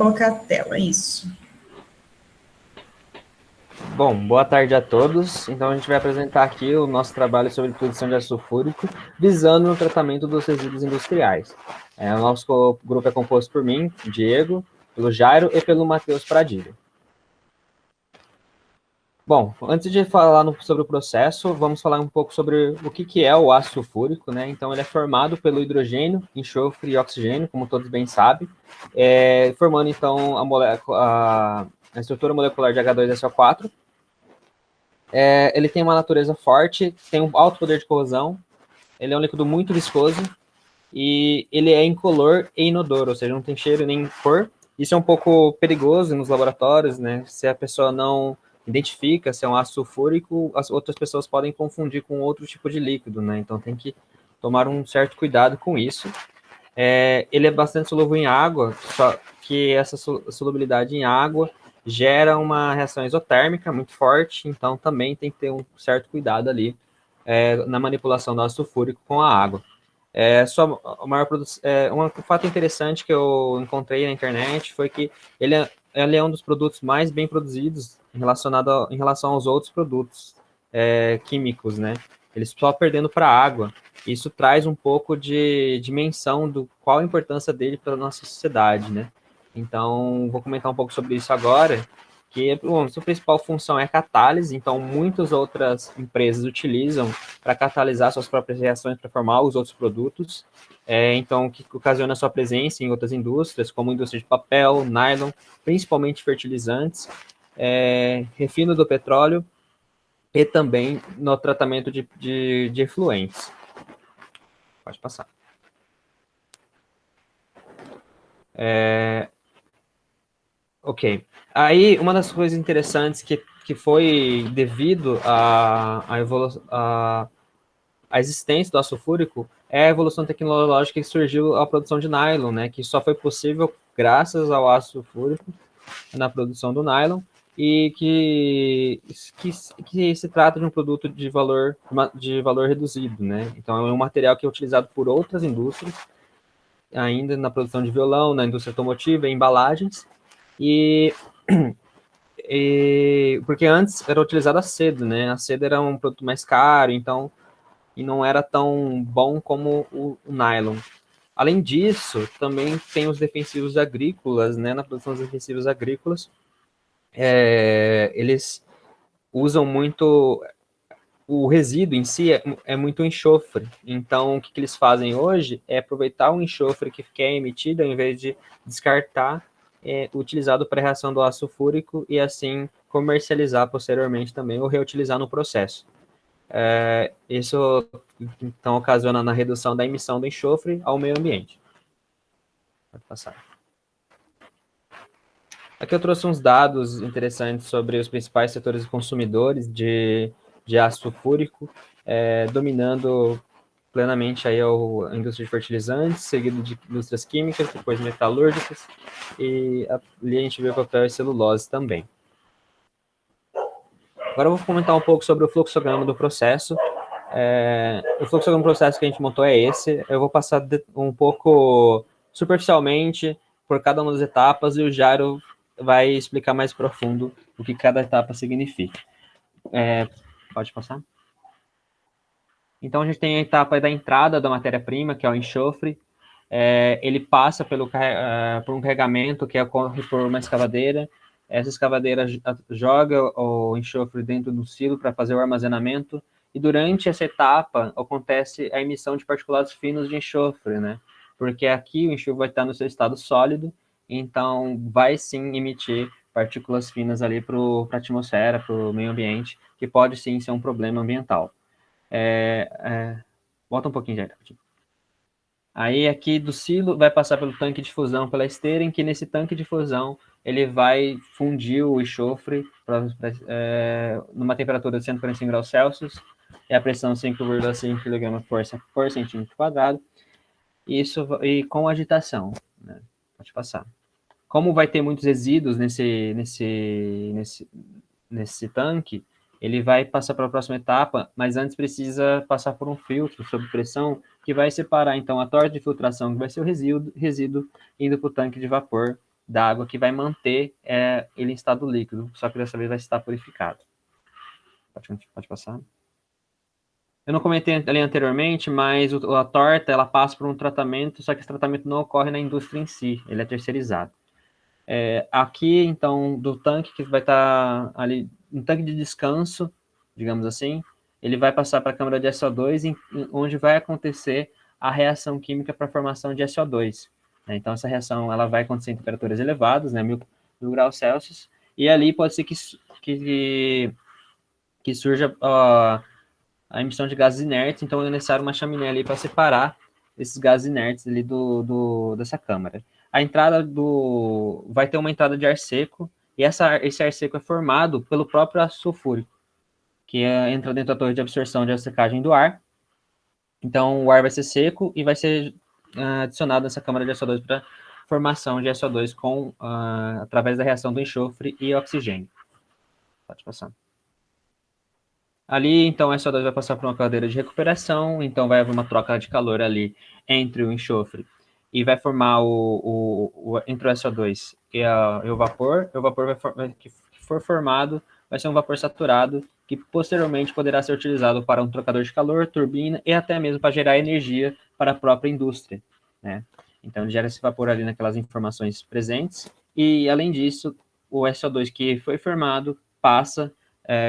colocar a tela, isso. Bom, boa tarde a todos. Então, a gente vai apresentar aqui o nosso trabalho sobre produção de ácido sulfúrico, visando o tratamento dos resíduos industriais. O nosso grupo é composto por mim, Diego, pelo Jairo e pelo Matheus Pradilho. Bom, antes de falar sobre o processo, vamos falar um pouco sobre o que é o ácido sulfúrico, né? Então, ele é formado pelo hidrogênio, enxofre e oxigênio, como todos bem sabem, formando, então, a estrutura molecular de H2SO4. Ele tem uma natureza forte, tem um alto poder de corrosão, ele é um líquido muito viscoso e ele é incolor e inodoro, ou seja, não tem cheiro nem cor. Isso é um pouco perigoso nos laboratórios, né? Se a pessoa não identifica se é um ácido sulfúrico, as outras pessoas podem confundir com outro tipo de líquido, né? Então tem que tomar um certo cuidado com isso. Ele é bastante solúvel em água, só que essa solubilidade em água gera uma reação exotérmica muito forte, então também tem que ter um certo cuidado ali na manipulação do ácido sulfúrico com a água. Um fato interessante que eu encontrei na internet foi que ele é um dos produtos mais bem produzidos em relação aos outros produtos químicos, né? Eles só perdendo para a água. Isso traz um pouco de dimensão do qual a importância dele para a nossa sociedade, né? Então, vou comentar um pouco sobre isso agora, que bom, a sua principal função é a catálise, então muitas outras empresas utilizam para catalisar suas próprias reações para formar os outros produtos, então que ocasiona sua presença em outras indústrias, como indústria de papel, nylon, principalmente fertilizantes, refino do petróleo e também no tratamento de efluentes. Pode passar. Ok. Aí, uma das coisas interessantes que foi devido à existência do ácido sulfúrico é a evolução tecnológica que surgiu a produção de nylon, né? Que só foi possível graças ao ácido sulfúrico na produção do nylon e que se trata de um produto de valor reduzido, né? Então, é um material que é utilizado por outras indústrias, ainda na produção de violão, na indústria automotiva, em embalagens, porque antes era utilizada a seda, né? A seda era um produto mais caro, então, e não era tão bom como o nylon. Além disso, também tem os defensivos agrícolas, né? Na produção dos defensivos agrícolas, eles usam muito o resíduo em si é muito enxofre. Então, o que eles fazem hoje é aproveitar o enxofre que é emitido, ao invés de descartar, utilizado para a reação do ácido sulfúrico e assim comercializar posteriormente também ou reutilizar no processo. Isso, então, ocasiona na redução da emissão do enxofre ao meio ambiente. Pode passar. Aqui eu trouxe uns dados interessantes sobre os principais setores consumidores de ácido sulfúrico, dominando plenamente aí a indústria de fertilizantes, seguido de indústrias químicas, depois metalúrgicas, e ali a gente vê papel e celulose também. Agora eu vou comentar um pouco sobre o fluxograma do processo. O fluxograma do processo que a gente montou é esse. Eu vou passar um pouco superficialmente por cada uma das etapas e o Jairo vai explicar mais profundo o que cada etapa significa. Pode passar? Então, a gente tem a etapa da entrada da matéria-prima, que é o enxofre. Ele passa por um carregamento que ocorre por uma escavadeira. Essa escavadeira joga o enxofre dentro do silo para fazer o armazenamento. E durante essa etapa acontece a emissão de particulados finos de enxofre, né? Porque aqui o enxofre vai estar no seu estado sólido, então vai sim emitir partículas finas ali para a atmosfera, para o meio ambiente, que pode sim ser um problema ambiental. Volta um pouquinho já. Aí aqui do silo vai passar pelo tanque de fusão pela esteira, em que nesse tanque de fusão ele vai fundir o enxofre numa temperatura de 145 graus Celsius e a pressão 5,5 kg por centímetro quadrado. Isso e com agitação, né? Pode passar. Como vai ter muitos resíduos nesse tanque, ele vai passar para a próxima etapa, mas antes precisa passar por um filtro sob pressão que vai separar, então, a torta de filtração, que vai ser o resíduo indo para o tanque de vapor da água que vai manter ele em estado líquido, só que dessa vez vai estar purificado. Pode passar. Eu não comentei ali anteriormente, mas a torta ela passa por um tratamento, só que esse tratamento não ocorre na indústria em si, ele é terceirizado. Aqui, então, do tanque que vai estar ali, um tanque de descanso, digamos assim, ele vai passar para a câmara de SO2, onde vai acontecer a reação química para a formação de SO2. Né? Então, essa reação ela vai acontecer em temperaturas elevadas, né, 1000 graus Celsius, e ali pode ser que surja a emissão de gases inertes, então é necessário uma chaminé ali para separar esses gases inertes ali dessa câmara. A entrada vai ter uma entrada de ar seco, e esse ar seco é formado pelo próprio ácido sulfúrico, que entra dentro da torre de absorção de secagem do ar. Então, o ar vai ser seco e vai ser adicionado nessa câmara de SO2 para formação de SO2 através da reação do enxofre e oxigênio. Pode passar. Ali, então, o SO2 vai passar por uma cadeira de recuperação, então vai haver uma troca de calor ali entre o enxofre e vai formar entre o SO2 e o vapor. O vapor que for formado vai ser um vapor saturado que posteriormente poderá ser utilizado para um trocador de calor, turbina e até mesmo para gerar energia para a própria indústria, né? Então, ele gera esse vapor ali naquelas informações presentes e, além disso, o SO2 que foi formado passa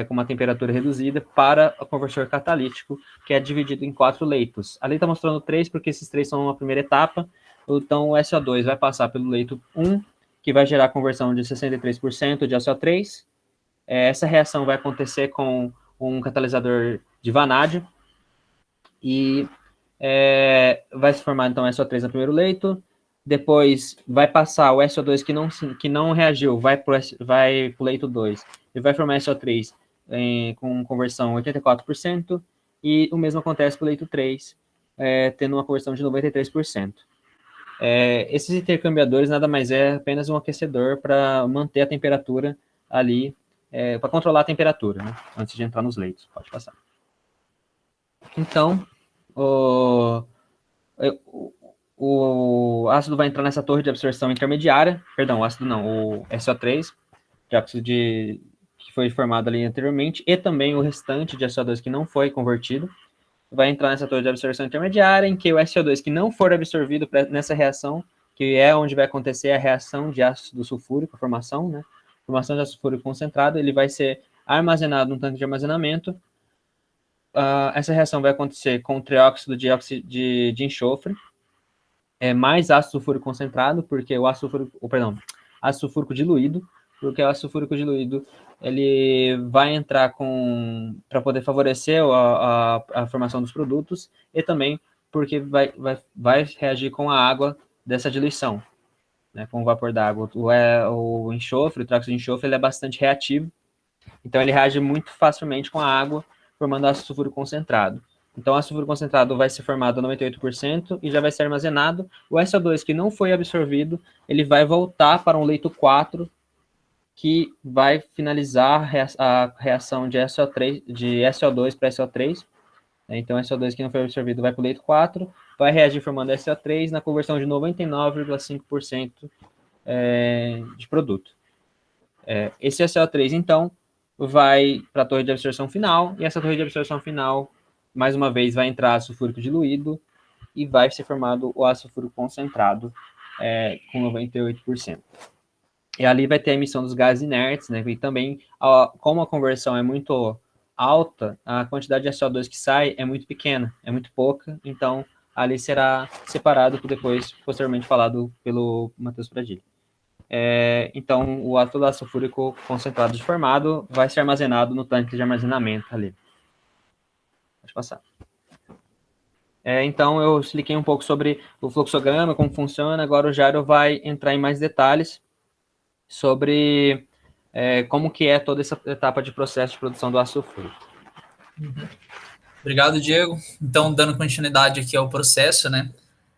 com uma temperatura reduzida para o conversor catalítico, que é dividido em 4 leitos. Ali está mostrando 3, porque esses 3 são uma primeira etapa. Então, o SO2 vai passar pelo leito 1, que vai gerar a conversão de 63% de SO3. Essa reação vai acontecer com um catalisador de vanádio, e vai se formar, então, SO3 no primeiro leito. Depois vai passar o SO2 que não reagiu, vai para o leito 2, e vai formar SO3 com conversão 84%, e o mesmo acontece para o leito 3, tendo uma conversão de 93%. Esses intercambiadores nada mais é apenas um aquecedor para manter a temperatura ali, para controlar a temperatura, né, antes de entrar nos leitos. Pode passar. Então, o ácido vai entrar nessa torre de absorção intermediária, perdão, o ácido não, o SO3, dióxido que foi formado ali anteriormente, e também o restante de SO2 que não foi convertido, vai entrar nessa torre de absorção intermediária, em que o SO2 que não for absorvido nessa reação, que é onde vai acontecer a reação de ácido sulfúrico, a formação, né? Formação de ácido sulfúrico concentrado, ele vai ser armazenado num tanque de armazenamento. Essa reação vai acontecer com trióxido de enxofre, mais ácido sulfúrico concentrado, porque o ácido sulfúrico diluído, porque o ácido sulfúrico diluído ele vai entrar para poder favorecer a formação dos produtos, e também porque vai reagir com a água dessa diluição, né, com o vapor da água. O enxofre, o trióxido de enxofre, ele é bastante reativo, então ele reage muito facilmente com a água, formando ácido sulfúrico concentrado. Então, o ácido sulfúrico concentrado vai ser formado a 98% e já vai ser armazenado. O SO2 que não foi absorvido, ele vai voltar para um leito 4, que vai finalizar a reação de SO2 para SO3. Então, SO2 que não foi absorvido vai para o leito 4, vai reagir formando SO3 na conversão de 99,5% de produto. Esse SO3, então, vai para a torre de absorção final, e essa torre de absorção final, mais uma vez, vai entrar ácido sulfúrico diluído e vai ser formado o ácido sulfúrico concentrado com 98%. E ali vai ter a emissão dos gases inertes, né? E também, como a conversão é muito alta, a quantidade de SO2 que sai é muito pequena, é muito pouca, então ali será separado, depois, posteriormente falado pelo Matheus Pradilha. Então, o ácido sulfúrico concentrado formado vai ser armazenado no tanque de armazenamento ali. Pode passar. Então, eu expliquei um pouco sobre o fluxograma, como funciona. Agora o Jairo vai entrar em mais detalhes sobre como que é toda essa etapa de processo de produção do ácido sulfúrico. Uhum. Obrigado, Diego. Então, dando continuidade aqui ao processo, né?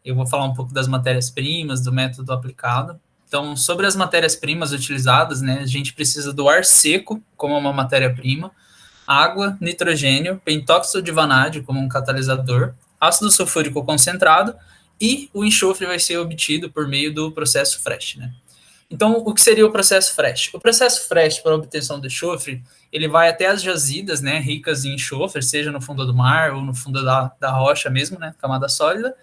Eu vou falar um pouco das matérias-primas, do método aplicado. Então, sobre as matérias-primas utilizadas, né? A gente precisa do ar seco como uma matéria-prima, água, nitrogênio, pentóxido de vanádio como um catalisador, ácido sulfúrico concentrado, e o enxofre vai ser obtido por meio do processo FRESH, né? Então, o que seria o processo FRESH? O processo FRESH para a obtenção do enxofre, ele vai até as jazidas, né, ricas em enxofre, seja no fundo do mar ou no fundo da rocha mesmo, né, camada sólida,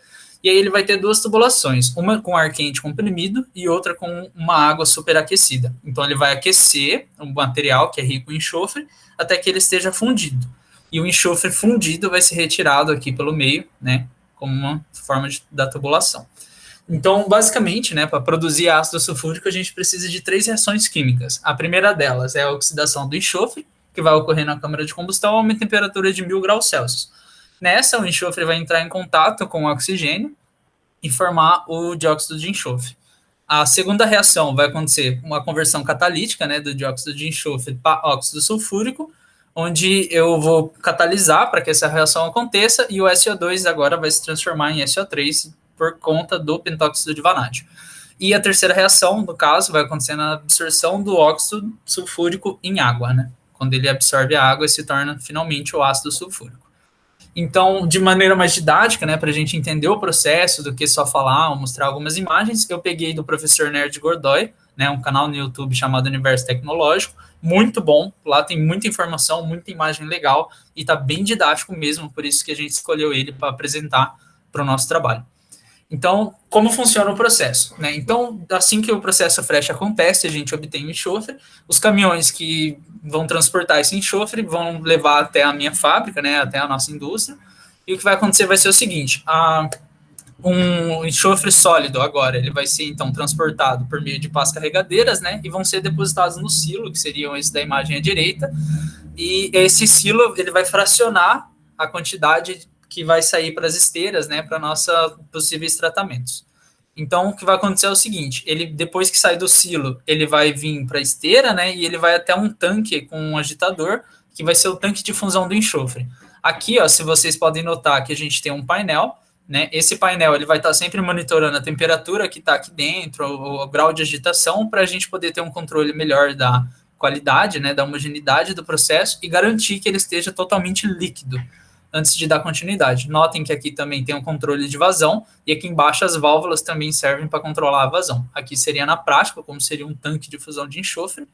e aí ele vai ter duas tubulações, uma com ar quente comprimido e outra com uma água superaquecida. Então, ele vai aquecer o material, que é rico em enxofre, até que ele esteja fundido. E o enxofre fundido vai ser retirado aqui pelo meio, né, como uma forma da tubulação. Então, basicamente, né, para produzir ácido sulfúrico, a gente precisa de 3 reações químicas. A primeira delas é a oxidação do enxofre, que vai ocorrer na câmara de combustão a uma temperatura de 1000 graus Celsius. Nessa, o enxofre vai entrar em contato com o oxigênio e formar o dióxido de enxofre. A segunda reação vai acontecer uma conversão catalítica, né, do dióxido de enxofre para óxido sulfúrico, onde eu vou catalisar para que essa reação aconteça e o SO2 agora vai se transformar em SO3 por conta do pentóxido de vanádio. E a terceira reação, no caso, vai acontecer na absorção do óxido sulfúrico em água, né? Quando ele absorve a água e se torna finalmente o ácido sulfúrico. Então, de maneira mais didática, né, para a gente entender o processo do que só falar ou mostrar algumas imagens, eu peguei do professor Nerd Godoy, né, um canal no YouTube chamado Universo Tecnológico, muito bom, lá tem muita informação, muita imagem legal e está bem didático mesmo, por isso que a gente escolheu ele para apresentar para o nosso trabalho. Então, como funciona o processo? Né? Então, assim que o processo FRESH acontece, a gente obtém o enxofre, os caminhões que vão transportar esse enxofre vão levar até a minha fábrica, né, até a nossa indústria, e o que vai acontecer vai ser o seguinte, um enxofre sólido agora, ele vai ser, então, transportado por meio de pás carregadeiras, né, e vão ser depositados no silo, que seriam esse da imagem à direita, e esse silo, ele vai fracionar a quantidade que vai sair para as esteiras, né, para nossa possíveis tratamentos. Então, o que vai acontecer é o seguinte, ele depois que sai do silo, ele vai vir para a esteira, né, e ele vai até um tanque com um agitador, que vai ser o tanque de fusão do enxofre. Aqui, ó, se vocês podem notar que a gente tem um painel, né, esse painel ele vai estar sempre monitorando a temperatura que está aqui dentro, o grau de agitação, para a gente poder ter um controle melhor da qualidade, né, da homogeneidade do processo e garantir que ele esteja totalmente líquido antes de dar continuidade. Notem que aqui também tem um controle de vazão, e aqui embaixo as válvulas também servem para controlar a vazão. Aqui seria na prática, como seria um tanque de fusão de enxofre,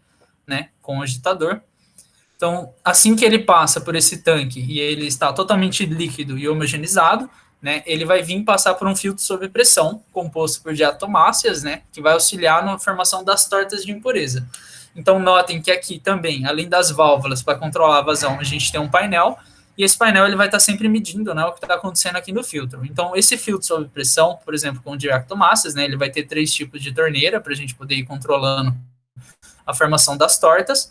né, com agitador. Então, assim que ele passa por esse tanque e ele está totalmente líquido e homogeneizado, né, ele vai vir passar por um filtro sob pressão, composto por diatomáceas, né, que vai auxiliar na formação das tortas de impureza. Então, notem que aqui também, além das válvulas para controlar a vazão, a gente tem um painel, e esse painel ele vai estar sempre medindo, né, o que está acontecendo aqui no filtro. Então, esse filtro sob pressão, por exemplo, com diatomáceas, né, ele vai ter 3 tipos de torneira para a gente poder ir controlando a formação das tortas,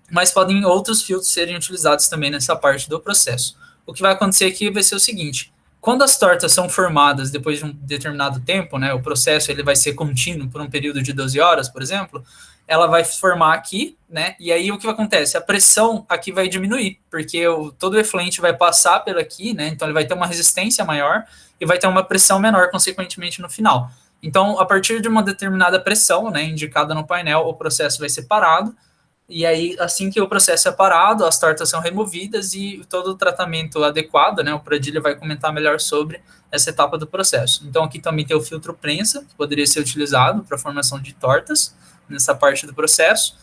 mas podem outros filtros serem utilizados também nessa parte do processo. O que vai acontecer aqui vai ser o seguinte, quando as tortas são formadas depois de um determinado tempo, né, o processo ele vai ser contínuo por um período de 12 horas, por exemplo, ela vai formar aqui, né? E aí o que acontece? A pressão aqui vai diminuir, porque todo o efluente vai passar por aqui, né? Então ele vai ter uma resistência maior e vai ter uma pressão menor, consequentemente, no final. Então, a partir de uma determinada pressão, né, indicada no painel, o processo vai ser parado, e aí, assim que o processo é parado, as tortas são removidas e todo o tratamento adequado, né, o Pradilha vai comentar melhor sobre essa etapa do processo. Então, aqui também tem o filtro prensa, que poderia ser utilizado para a formação de tortas, nessa parte do processo.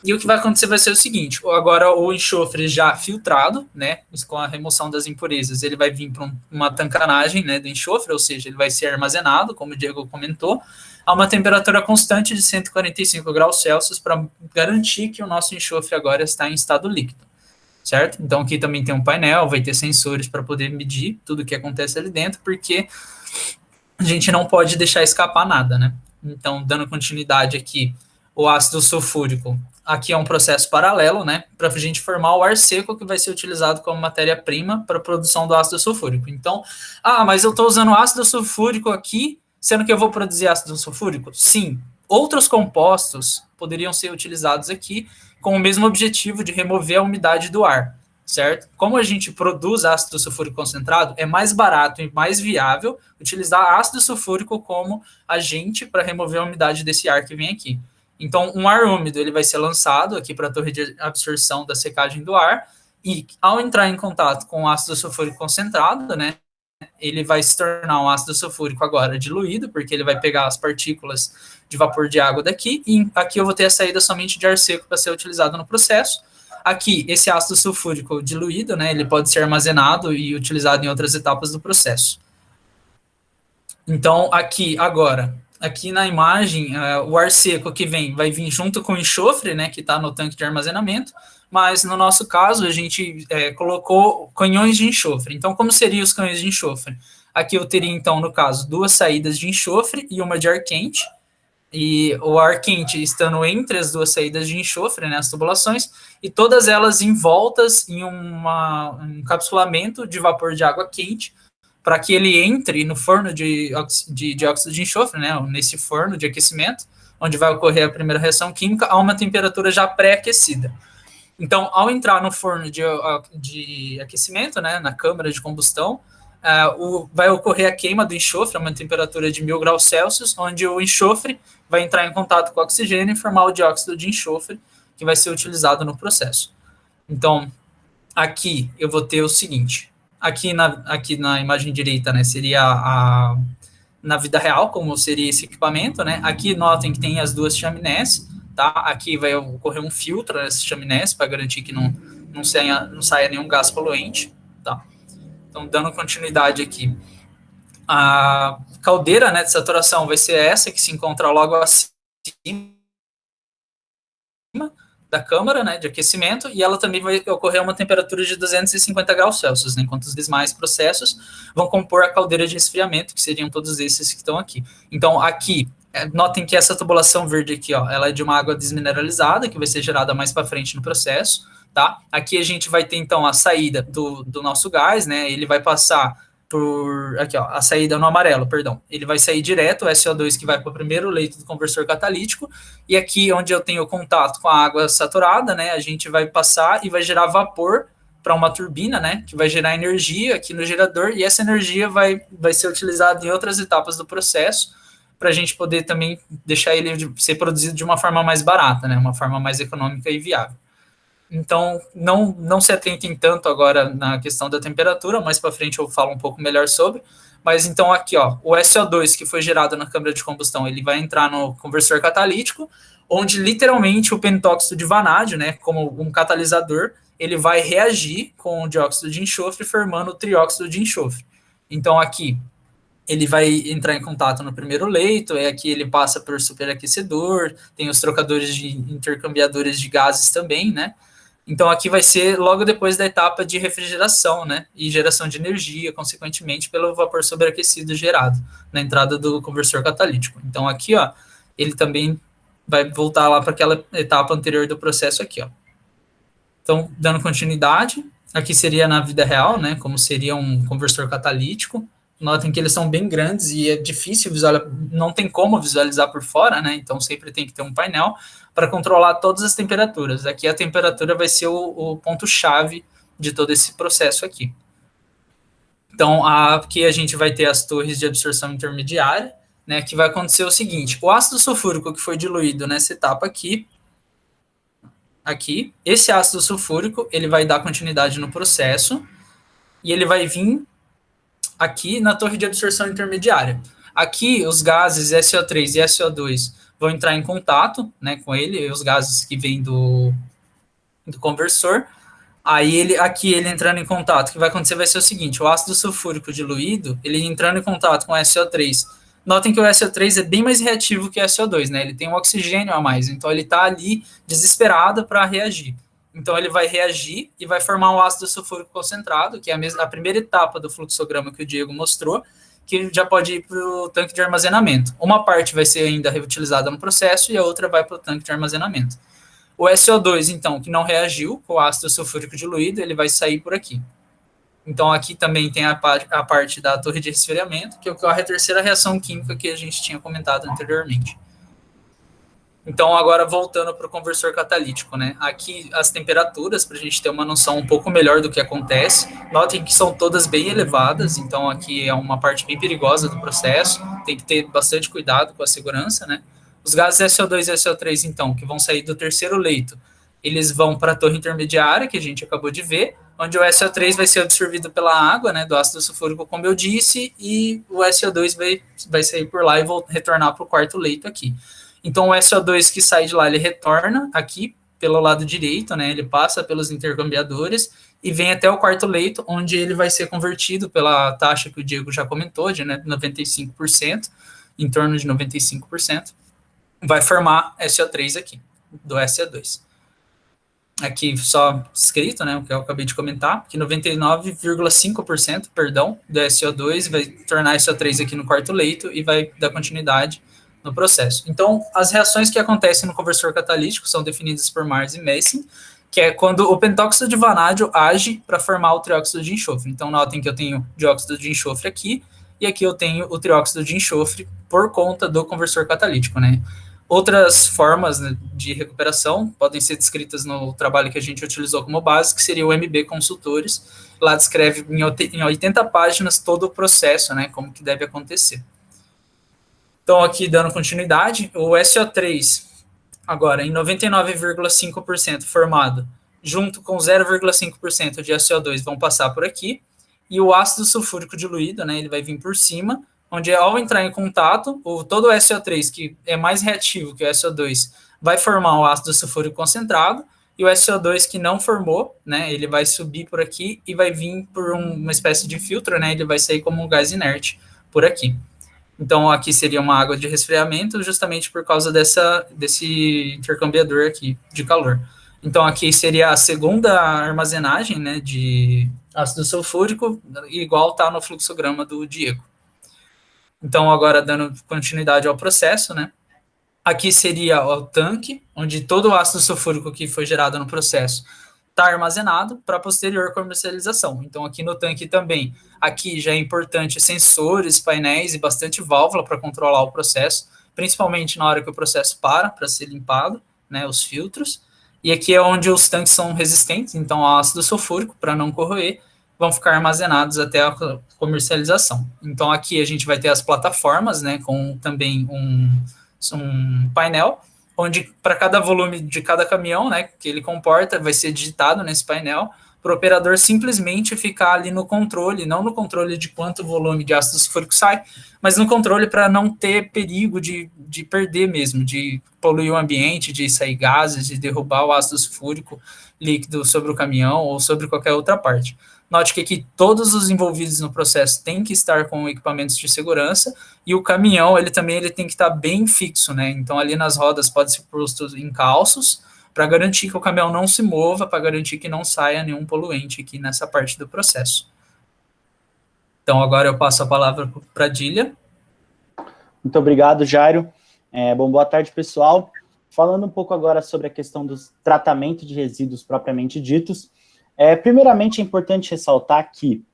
E o que vai acontecer vai ser o seguinte, agora o enxofre já filtrado, né, com a remoção das impurezas, ele vai vir para uma tancanagem, né, do enxofre, ou seja, ele vai ser armazenado, como o Diego comentou, a uma temperatura constante de 145 graus Celsius para garantir que o nosso enxofre agora está em estado líquido, certo? Então aqui também tem um painel, vai ter sensores para poder medir tudo o que acontece ali dentro, porque a gente não pode deixar escapar nada, né? Então, dando continuidade aqui, o ácido sulfúrico, aqui é um processo paralelo, né, para a gente formar o ar seco que vai ser utilizado como matéria-prima para a produção do ácido sulfúrico. Então, mas eu estou usando ácido sulfúrico aqui, sendo que eu vou produzir ácido sulfúrico? Sim. Outros compostos poderiam ser utilizados aqui com o mesmo objetivo de remover a umidade do ar, certo? Como a gente produz ácido sulfúrico concentrado, é mais barato e mais viável utilizar ácido sulfúrico como agente para remover a umidade desse ar que vem aqui. Então, um ar úmido ele vai ser lançado aqui para a torre de absorção da secagem do ar, e ao entrar em contato com o ácido sulfúrico concentrado, né, ele vai se tornar um ácido sulfúrico agora diluído, porque ele vai pegar as partículas de vapor de água daqui, e aqui eu vou ter a saída somente de ar seco para ser utilizado no processo. Aqui, esse ácido sulfúrico diluído, né, ele pode ser armazenado e utilizado em outras etapas do processo. Então, aqui, agora, aqui na imagem, o ar seco que vai vir junto com o enxofre, né, que está no tanque de armazenamento, mas no nosso caso, a gente colocou canhões de enxofre. Então, como seriam os canhões de enxofre? Aqui eu teria, então, no caso, 2 saídas de enxofre e uma de ar quente, e o ar quente estando entre as 2 saídas de enxofre, né, as tubulações, e todas elas envoltas em um encapsulamento de vapor de água quente, para que ele entre no forno de dióxido de enxofre, né, nesse forno de aquecimento, onde vai ocorrer a primeira reação química, a uma temperatura já pré-aquecida. Então, ao entrar no forno de aquecimento, né, na câmara de combustão, vai ocorrer a queima do enxofre a uma temperatura de 1000 graus Celsius, onde o enxofre vai entrar em contato com o oxigênio e formar o dióxido de enxofre, que vai ser utilizado no processo. Então, aqui eu vou ter o seguinte, aqui na imagem direita, né, seria na vida real, como seria esse equipamento, né? Aqui notem que tem as 2 chaminés, tá? Aqui vai ocorrer um filtro nessas chaminés para garantir que não saia nenhum gás poluente, tá? Então, dando continuidade aqui. A caldeira, né, de saturação vai ser essa que se encontra logo acima da câmara, né, de aquecimento, e ela também vai ocorrer a uma temperatura de 250 graus Celsius, né, enquanto os demais processos vão compor a caldeira de resfriamento, que seriam todos esses que estão aqui. Então, aqui, notem que essa tubulação verde aqui, ó, ela é de uma água desmineralizada, que vai ser gerada mais para frente no processo, tá? Aqui a gente vai ter, então, a saída do nosso gás, né, ele vai passar aqui, ó, a saída no amarelo, perdão, ele vai sair direto, o SO2 que vai para o primeiro leito do conversor catalítico, e aqui onde eu tenho contato com a água saturada, né, a gente vai passar e vai gerar vapor para uma turbina, né, que vai gerar energia aqui no gerador, e essa energia vai ser utilizada em outras etapas do processo, para a gente poder também deixar ele ser produzido de uma forma mais barata, né, uma forma mais econômica e viável. Então, não se atentem tanto agora na questão da temperatura, mais para frente eu falo um pouco melhor sobre, mas então aqui, ó, o SO2 que foi gerado na câmara de combustão, ele vai entrar no conversor catalítico, onde literalmente o pentóxido de vanádio, né, como um catalisador, ele vai reagir com o dióxido de enxofre, formando o trióxido de enxofre. Então aqui, ele vai entrar em contato no primeiro leito, aqui ele passa por superaquecedor, tem os trocadores de intercambiadores de gases também, né, então, aqui vai ser logo depois da etapa de refrigeração, né? E geração de energia, consequentemente, pelo vapor sobreaquecido gerado na entrada do conversor catalítico. Então, aqui, ó, ele também vai voltar lá para aquela etapa anterior do processo aqui, ó. Então, dando continuidade, aqui seria na vida real, né? Como seria um conversor catalítico. Notem que eles são bem grandes e é difícil visualizar, não tem como visualizar por fora, né? Então sempre tem que ter um painel para controlar todas as temperaturas. Aqui a temperatura vai ser o ponto-chave de todo esse processo aqui. Então aqui a gente vai ter as torres de absorção intermediária, né? Que vai acontecer o seguinte: o ácido sulfúrico que foi diluído nessa etapa aqui, esse ácido sulfúrico ele vai dar continuidade no processo e ele vai vir aqui na torre de absorção intermediária. Aqui, os gases SO3 e SO2 vão entrar em contato, né, com ele, os gases que vêm do conversor. Aí, aqui ele entrando em contato, o que vai acontecer vai ser o seguinte: o ácido sulfúrico diluído, ele entrando em contato com o SO3. Notem que o SO3 é bem mais reativo que o SO2, né? Ele tem um oxigênio a mais, então ele está ali desesperado para reagir. Então, ele vai reagir e vai formar um ácido sulfúrico concentrado, que é a primeira etapa do fluxograma que o Diego mostrou, que já pode ir para o tanque de armazenamento. Uma parte vai ser ainda reutilizada no processo e a outra vai para o tanque de armazenamento. O SO2, então, que não reagiu com o ácido sulfúrico diluído, ele vai sair por aqui. Então, aqui também tem a parte da torre de resfriamento, que ocorre a terceira reação química que a gente tinha comentado anteriormente. Então, agora voltando para o conversor catalítico, né? Aqui as temperaturas, para a gente ter uma noção um pouco melhor do que acontece. Notem que são todas bem elevadas, então aqui é uma parte bem perigosa do processo, tem que ter bastante cuidado com a segurança, né? Os gases SO2 e SO3, então, que vão sair do terceiro leito, eles vão para a torre intermediária, que a gente acabou de ver, onde o SO3 vai ser absorvido pela água, né, do ácido sulfúrico, como eu disse, e o SO2 vai sair por lá e retornar para o quarto leito aqui. Então, o SO2 que sai de lá, ele retorna aqui pelo lado direito, né, ele passa pelos intercambiadores e vem até o quarto leito, onde ele vai ser convertido pela taxa que o Diego já comentou, de, né, 95%, em torno de 95%, vai formar SO3 aqui, do SO2. Aqui só escrito, né, o que eu acabei de comentar, que 99,5%, perdão, do SO2 vai tornar SO3 aqui no quarto leito e vai dar continuidade no processo. Então, as reações que acontecem no conversor catalítico são definidas por Mars e Messing, que é quando o pentóxido de vanádio age para formar o trióxido de enxofre. Então, notem que eu tenho dióxido de enxofre aqui, e aqui eu tenho o trióxido de enxofre por conta do conversor catalítico, né? Outras formas, né, de recuperação podem ser descritas no trabalho que a gente utilizou como base, que seria o MB Consultores. Lá descreve em 80 páginas todo o processo, né, como que deve acontecer. Então, aqui dando continuidade, o SO3, agora em 99,5% formado, junto com 0,5% de SO2 vão passar por aqui, e o ácido sulfúrico diluído, né, ele vai vir por cima, onde ao entrar em contato, todo o SO3, que é mais reativo que o SO2, vai formar o ácido sulfúrico concentrado, e o SO2 que não formou, né, ele vai subir por aqui e vai vir por uma espécie de filtro, né, ele vai sair como um gás inerte por aqui. Então, aqui seria uma água de resfriamento, justamente por causa desse intercambiador aqui de calor. Então, aqui seria a segunda armazenagem, né, de ácido sulfúrico, igual está no fluxograma do Diego. Então, agora dando continuidade ao processo, né? Aqui seria o tanque, onde todo o ácido sulfúrico que foi gerado no processo está armazenado para posterior comercialização. Então, aqui no tanque também, aqui já é importante sensores, painéis e bastante válvula para controlar o processo, principalmente na hora que o processo para ser limpado, né, os filtros. E aqui é onde os tanques são resistentes, então, ao ácido sulfúrico, para não corroer, vão ficar armazenados até a comercialização. Então, aqui a gente vai ter as plataformas, né, com também um painel, onde para cada volume de cada caminhão, né, que ele comporta, vai ser digitado nesse painel, para o operador simplesmente ficar ali no controle, não no controle de quanto volume de ácido sulfúrico sai, mas no controle para não ter perigo de perder mesmo, de poluir o ambiente, de sair gases, de derrubar o ácido sulfúrico líquido sobre o caminhão ou sobre qualquer outra parte. Note que aqui todos os envolvidos no processo têm que estar com equipamentos de segurança e o caminhão, ele tem que estar bem fixo, né? Então, ali nas rodas pode ser posto encalços para garantir que o caminhão não se mova, para garantir que não saia nenhum poluente aqui nessa parte do processo. Então, agora eu passo a palavra para a Dília. Muito obrigado, Jairo. Boa tarde, pessoal. Falando um pouco agora sobre a questão do tratamento de resíduos propriamente ditos, primeiramente é importante ressaltar que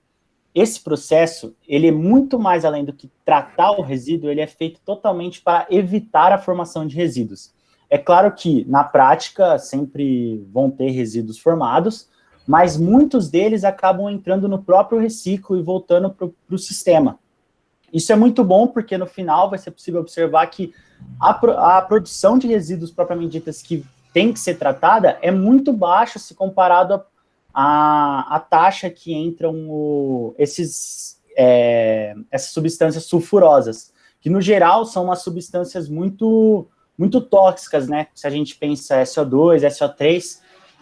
esse processo, ele é muito mais além do que tratar o resíduo, ele é feito totalmente para evitar a formação de resíduos. É claro que, na prática, sempre vão ter resíduos formados, mas muitos deles acabam entrando no próprio reciclo e voltando para o sistema. Isso é muito bom, porque no final vai ser possível observar que a produção de resíduos propriamente ditas que tem que ser tratada é muito baixa se comparado a taxa que entram essas substâncias sulfurosas, que no geral são umas substâncias muito tóxicas, né? Se a gente pensa SO2, SO3,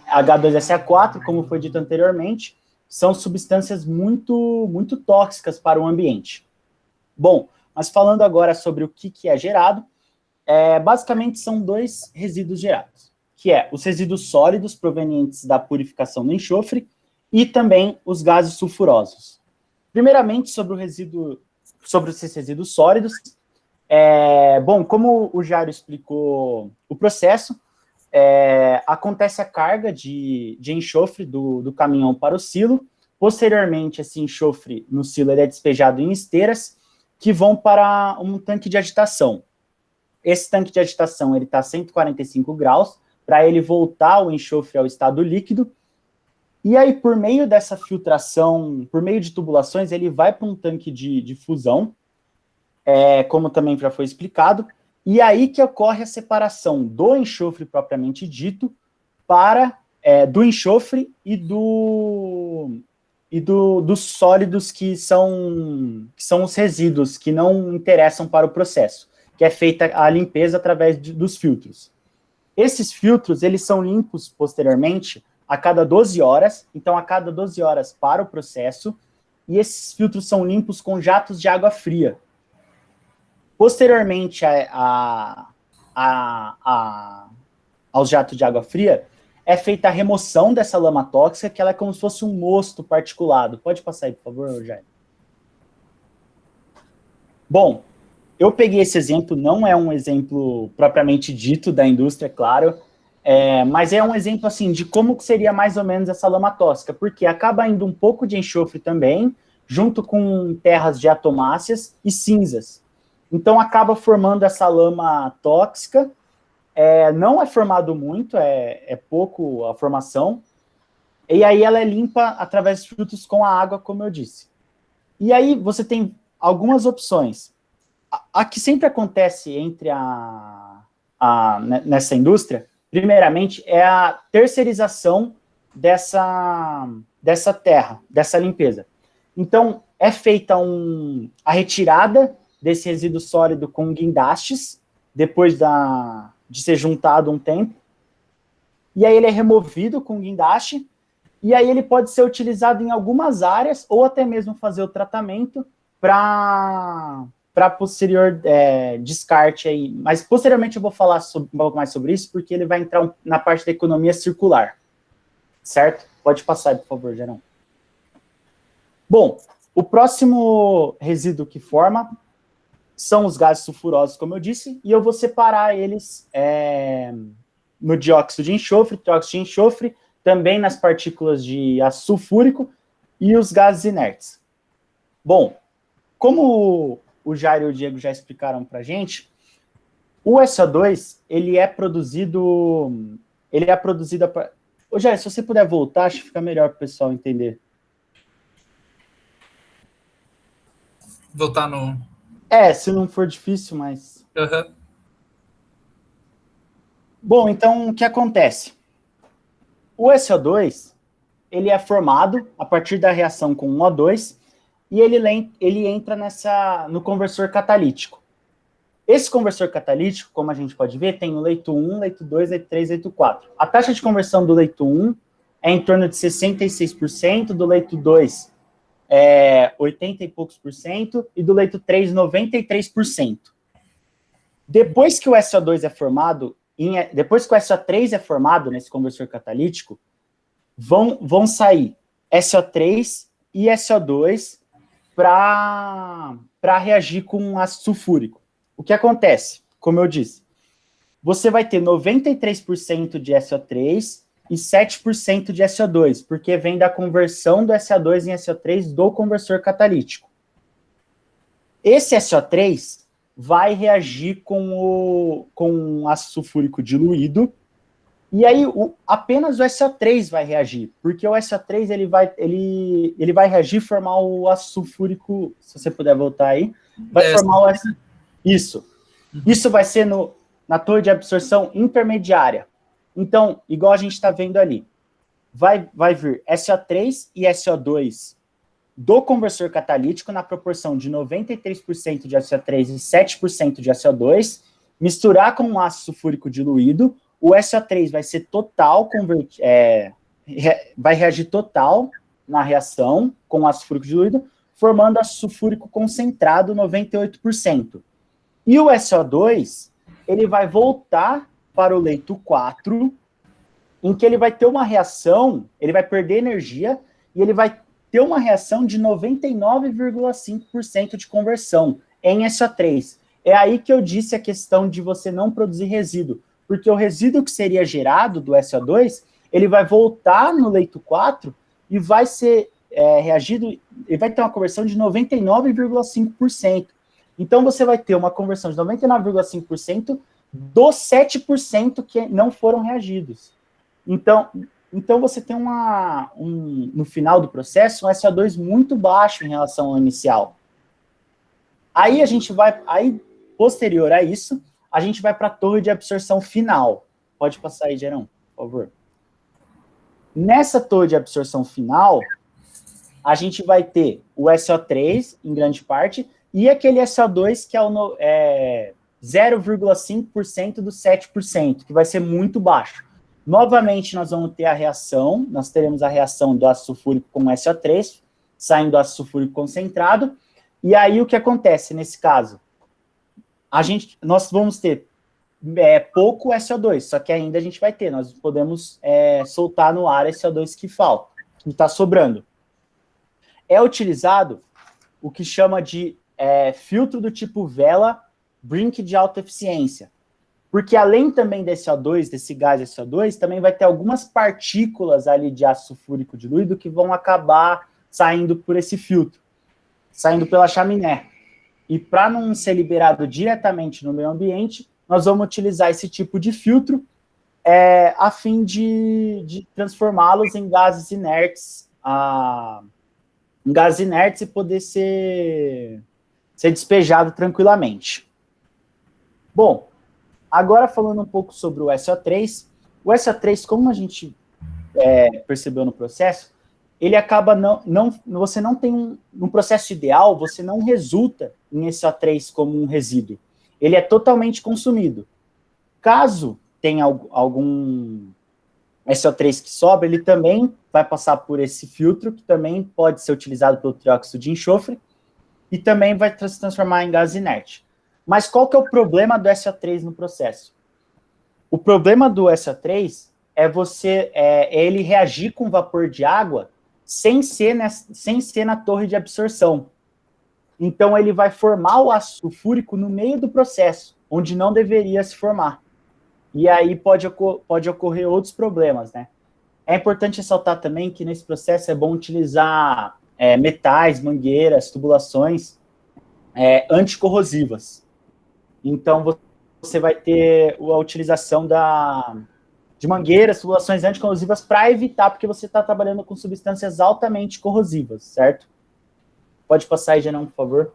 H2SO4, como foi dito anteriormente, são substâncias muito tóxicas para o ambiente. Bom, mas falando agora sobre o que é gerado, basicamente são dois resíduos gerados, que é os resíduos sólidos provenientes da purificação do enxofre e também os gases sulfurosos. Primeiramente, sobre esses resíduos sólidos, bom, como o Jairo explicou o processo, acontece a carga de enxofre do caminhão para o silo. Posteriormente, esse enxofre no silo ele é despejado em esteiras que vão para um tanque de agitação. Esse tanque de agitação está a 145 graus, para ele voltar o enxofre ao estado líquido, e aí por meio dessa filtração, por meio de tubulações, ele vai para um tanque de fusão, como também já foi explicado, e aí que ocorre a separação do enxofre propriamente dito para do enxofre e dos sólidos que são os resíduos que não interessam para o processo, que é feita a limpeza através dos filtros. Esses filtros, eles são limpos posteriormente a cada 12 horas, então a cada 12 horas para o processo, e esses filtros são limpos com jatos de água fria. Posteriormente aos jatos de água fria, é feita a remoção dessa lama tóxica, que ela é como se fosse um mosto particulado. Pode passar aí, por favor, Jair. Bom, eu peguei esse exemplo, não é um exemplo propriamente dito da indústria, claro, mas é um exemplo, assim, de como seria mais ou menos essa lama tóxica, porque acaba indo um pouco de enxofre também, junto com terras diatomáceas e cinzas. Então, acaba formando essa lama tóxica. Não é formado muito, é pouco a formação, e aí ela é limpa através dos filtros com a água, como eu disse. E aí você tem algumas opções. A que sempre acontece nessa indústria, primeiramente, é a terceirização dessa terra, dessa limpeza. Então, é feita a retirada desse resíduo sólido com guindastes, depois de ser juntado um tempo, e aí ele é removido com guindaste, e aí ele pode ser utilizado em algumas áreas, ou até mesmo fazer o tratamento para posterior descarte aí. Mas posteriormente eu vou falar um pouco mais sobre isso, porque ele vai entrar na parte da economia circular, certo? Pode passar aí, por favor, Gerão. Bom, o próximo resíduo que forma são os gases sulfurosos, como eu disse, e eu vou separar eles no dióxido de enxofre, também nas partículas de ácido sulfúrico e os gases inertes. Bom, como o Jair e o Diego já explicaram para a gente, o SO2, ele é produzido... Ô, Jair, se você puder voltar, acho que fica melhor para o pessoal entender. Voltar no... se não for difícil, mas... Uhum. Bom, então, o que acontece? O SO2, ele é formado a partir da reação com o O2, e ele entra no conversor catalítico. Esse conversor catalítico, como a gente pode ver, tem o leito 1, leito 2, leito 3, leito 4. A taxa de conversão do leito 1 é em torno de 66%, do leito 2 80 e poucos por cento, e do leito 3, 93%. Depois que o SO2 é formado, depois que o SO3 é formado nesse conversor catalítico, vão sair SO3 e SO2 para reagir com ácido sulfúrico. O que acontece? Como eu disse, você vai ter 93% de SO3 e 7% de SO2, porque vem da conversão do SO2 em SO3 do conversor catalítico. Esse SO3 vai reagir com ácido sulfúrico diluído, e aí apenas o SO3 vai reagir, porque o SO3 ele vai reagir e formar o ácido sulfúrico, se você puder voltar aí, vai formar o ácido... Isso vai ser na torre de absorção intermediária. Então, igual a gente está vendo ali, vai vir SO3 e SO2 do conversor catalítico na proporção de 93% de SO3 e 7% de SO2, misturar com o ácido sulfúrico diluído, o SO3 vai ser total, vai reagir total na reação com o ácido sulfúrico diluído, formando ácido sulfúrico concentrado 98%. E o SO2, ele vai voltar para o leito 4, em que ele vai ter uma reação, ele vai perder energia, e ele vai ter uma reação de 99,5% de conversão em SO3. É aí que eu disse a questão de você não produzir resíduo, porque o resíduo que seria gerado do SO2, ele vai voltar no leito 4 e vai ser reagido, ele vai ter uma conversão de 99,5%. Então, você vai ter uma conversão de 99,5% dos 7% que não foram reagidos. Então você tem no final do processo, um SO2 muito baixo em relação ao inicial. Aí posterior a isso, a gente vai para a torre de absorção final. Pode passar aí, Gerão, por favor. Nessa torre de absorção final, a gente vai ter o SO3, em grande parte, e aquele SO2, que é 0,5% do 7%, que vai ser muito baixo. Novamente, nós vamos ter a reação, nós teremos a reação do ácido sulfúrico com SO3, saindo do ácido sulfúrico concentrado, e aí o que acontece nesse caso? Nós vamos ter pouco SO2, só que ainda a gente vai ter, nós podemos soltar no ar esse SO2 que falta, que está sobrando. É utilizado o que chama de filtro do tipo Vela Brink de alta eficiência, porque além também desse O2, desse gás SO2, também vai ter algumas partículas ali de ácido sulfúrico diluído que vão acabar saindo por esse filtro, saindo pela chaminé. E para não ser liberado diretamente no meio ambiente, nós vamos utilizar esse tipo de filtro a fim de transformá-los em gases inertes, e poder ser despejado tranquilamente. Bom, agora falando um pouco sobre o SO3, como a gente percebeu no processo, ele acaba você não tem no processo ideal, você não resulta em SO3 como um resíduo. Ele é totalmente consumido. Caso tenha algum SO3 que sobra, ele também vai passar por esse filtro, que também pode ser utilizado pelo trióxido de enxofre, e também vai se transformar em gás inerte. Mas qual que é o problema do SO3 no processo? O problema do SO3 é ele reagir com vapor de água sem ser na torre de absorção. Então, ele vai formar o ácido sulfúrico no meio do processo, onde não deveria se formar. E aí pode ocorrer outros problemas, né? É importante ressaltar também que nesse processo é bom utilizar metais, mangueiras, tubulações anticorrosivas. Então, você vai ter a utilização de mangueiras, tubulações anticorrosivas para evitar, porque você está trabalhando com substâncias altamente corrosivas, certo? Pode passar aí, Genão, por favor.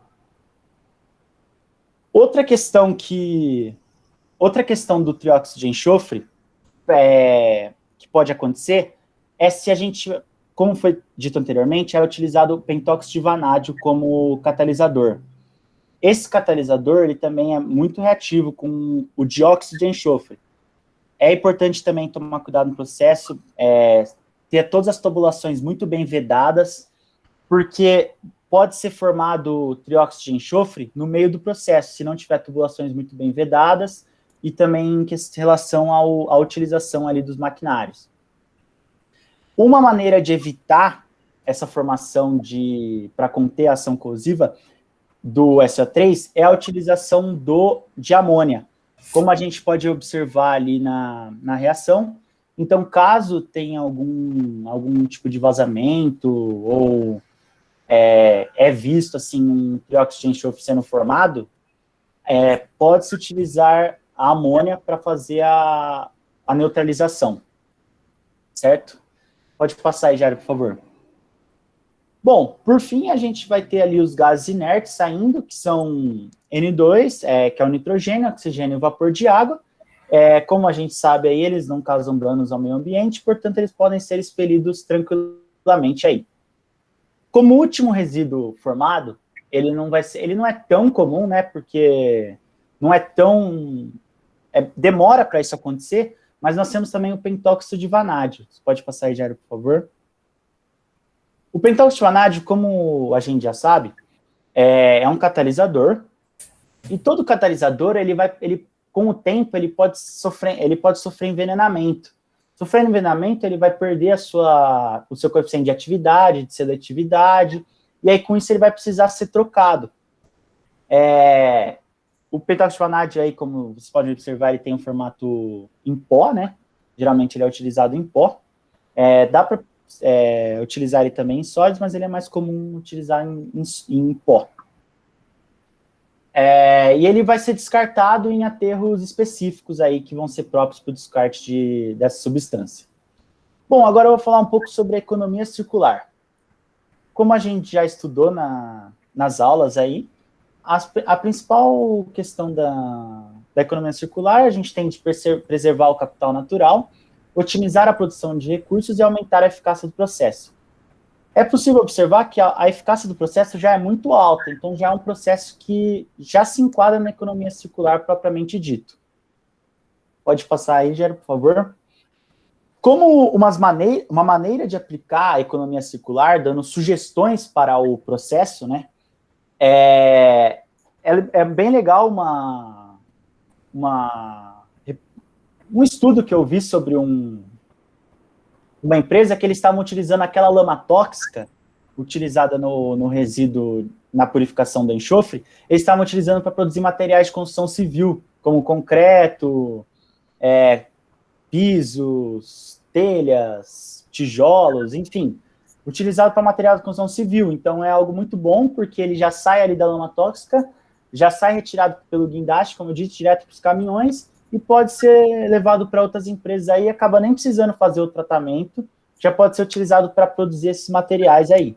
Outra questão do trióxido de enxofre que pode acontecer é se a gente, como foi dito anteriormente, é utilizado o pentóxido de vanádio como catalisador. Esse catalisador ele também é muito reativo com o dióxido de enxofre. É importante também tomar cuidado no processo, ter todas as tubulações muito bem vedadas, porque pode ser formado trióxido de enxofre no meio do processo, se não tiver tubulações muito bem vedadas, e também em relação à utilização ali dos maquinários. Uma maneira de evitar essa formação para conter a ação corrosiva do SO3 é a utilização de amônia, como a gente pode observar ali na reação. Então, caso tenha algum tipo de vazamento ou visto assim um trióxido de enxofre sendo formado, pode-se utilizar a amônia para fazer a neutralização, certo? Pode passar aí, Jairo, por favor. Bom, por fim, a gente vai ter ali os gases inertes saindo, que são N2, que é o nitrogênio, oxigênio e vapor de água. Como a gente sabe aí, eles não causam danos ao meio ambiente, portanto, eles podem ser expelidos tranquilamente aí. Como último resíduo formado, ele não é tão comum, né, porque não é tão... demora para isso acontecer, mas nós temos também o pentóxido de vanádio. Você pode passar aí, Jairo, por favor? O pentóxido de vanádio, como a gente já sabe, é um catalisador, e todo catalisador, com o tempo, ele pode sofrer envenenamento. Sofrendo envenenamento, ele vai perder o seu coeficiente de atividade, de seletividade, e aí com isso ele vai precisar ser trocado. O pentóxido de vanádio, aí, como vocês podem observar, ele tem um formato em pó, né? Geralmente ele é utilizado em pó. Dá para utilizar ele também em sólidos, mas ele é mais comum utilizar em pó. E ele vai ser descartado em aterros específicos aí, que vão ser próprios para o descarte dessa substância. Bom, agora eu vou falar um pouco sobre a economia circular. Como a gente já estudou nas aulas aí, a principal questão da economia circular, a gente tem de preservar o capital natural, otimizar a produção de recursos e aumentar a eficácia do processo. É possível observar que a eficácia do processo já é muito alta, então já é um processo que já se enquadra na economia circular propriamente dito. Pode passar aí, Gero, por favor. Como uma maneira de aplicar a economia circular, dando sugestões para o processo, né, é bem legal um estudo que eu vi sobre uma empresa que eles estavam utilizando aquela lama tóxica utilizada no resíduo, na purificação do enxofre, eles estavam utilizando para produzir materiais de construção civil, como concreto, pisos, telhas, tijolos, enfim, utilizado para material de construção civil. Então é algo muito bom, porque ele já sai ali da lama tóxica, já sai retirado pelo guindaste, como eu disse, direto para os caminhões, e pode ser levado para outras empresas aí, acaba nem precisando fazer o tratamento, já pode ser utilizado para produzir esses materiais aí.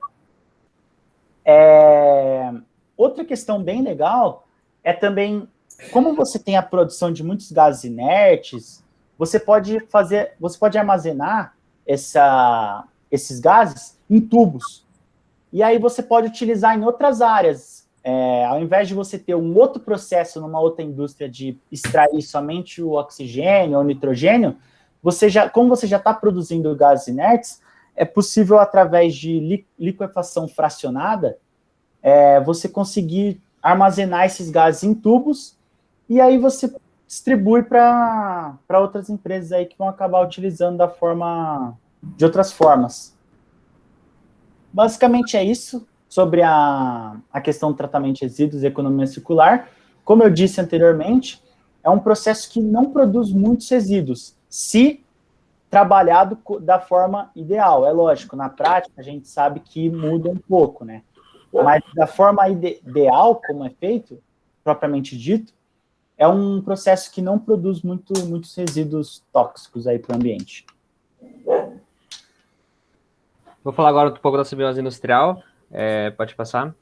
Outra questão bem legal é também, como você tem a produção de muitos gases inertes, você pode armazenar esses gases em tubos. E aí você pode utilizar em outras áreas. Ao invés de você ter um outro processo numa outra indústria de extrair somente o oxigênio ou o nitrogênio, como você já está produzindo gases inertes, é possível, através de liquefação fracionada, você conseguir armazenar esses gases em tubos, e aí você distribui para outras empresas aí que vão acabar utilizando de outras formas. Basicamente é isso sobre a questão do tratamento de resíduos e economia circular. Como eu disse anteriormente, é um processo que não produz muitos resíduos, se trabalhado da forma ideal. É lógico, na prática a gente sabe que muda um pouco, né? Mas da forma ideal, como é feito, propriamente dito, é um processo que não produz muitos resíduos tóxicos aí para o ambiente. Vou falar agora um pouco da simbiose industrial. Pode passar.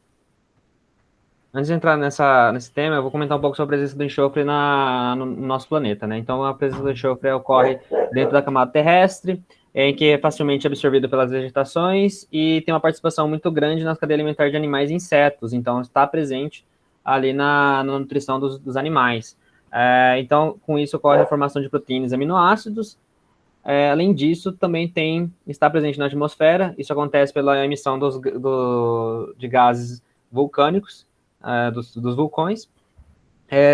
Antes de entrar nesse tema, eu vou comentar um pouco sobre a presença do enxofre no nosso planeta, né? Então, a presença do enxofre ocorre dentro da camada terrestre, em que é facilmente absorvido pelas vegetações e tem uma participação muito grande na cadeia alimentar de animais e insetos. Então, está presente ali na nutrição dos animais. Então, com isso, ocorre a formação de proteínas e aminoácidos. Além disso, também está presente na atmosfera. Isso acontece pela emissão de gases vulcânicos, dos vulcões.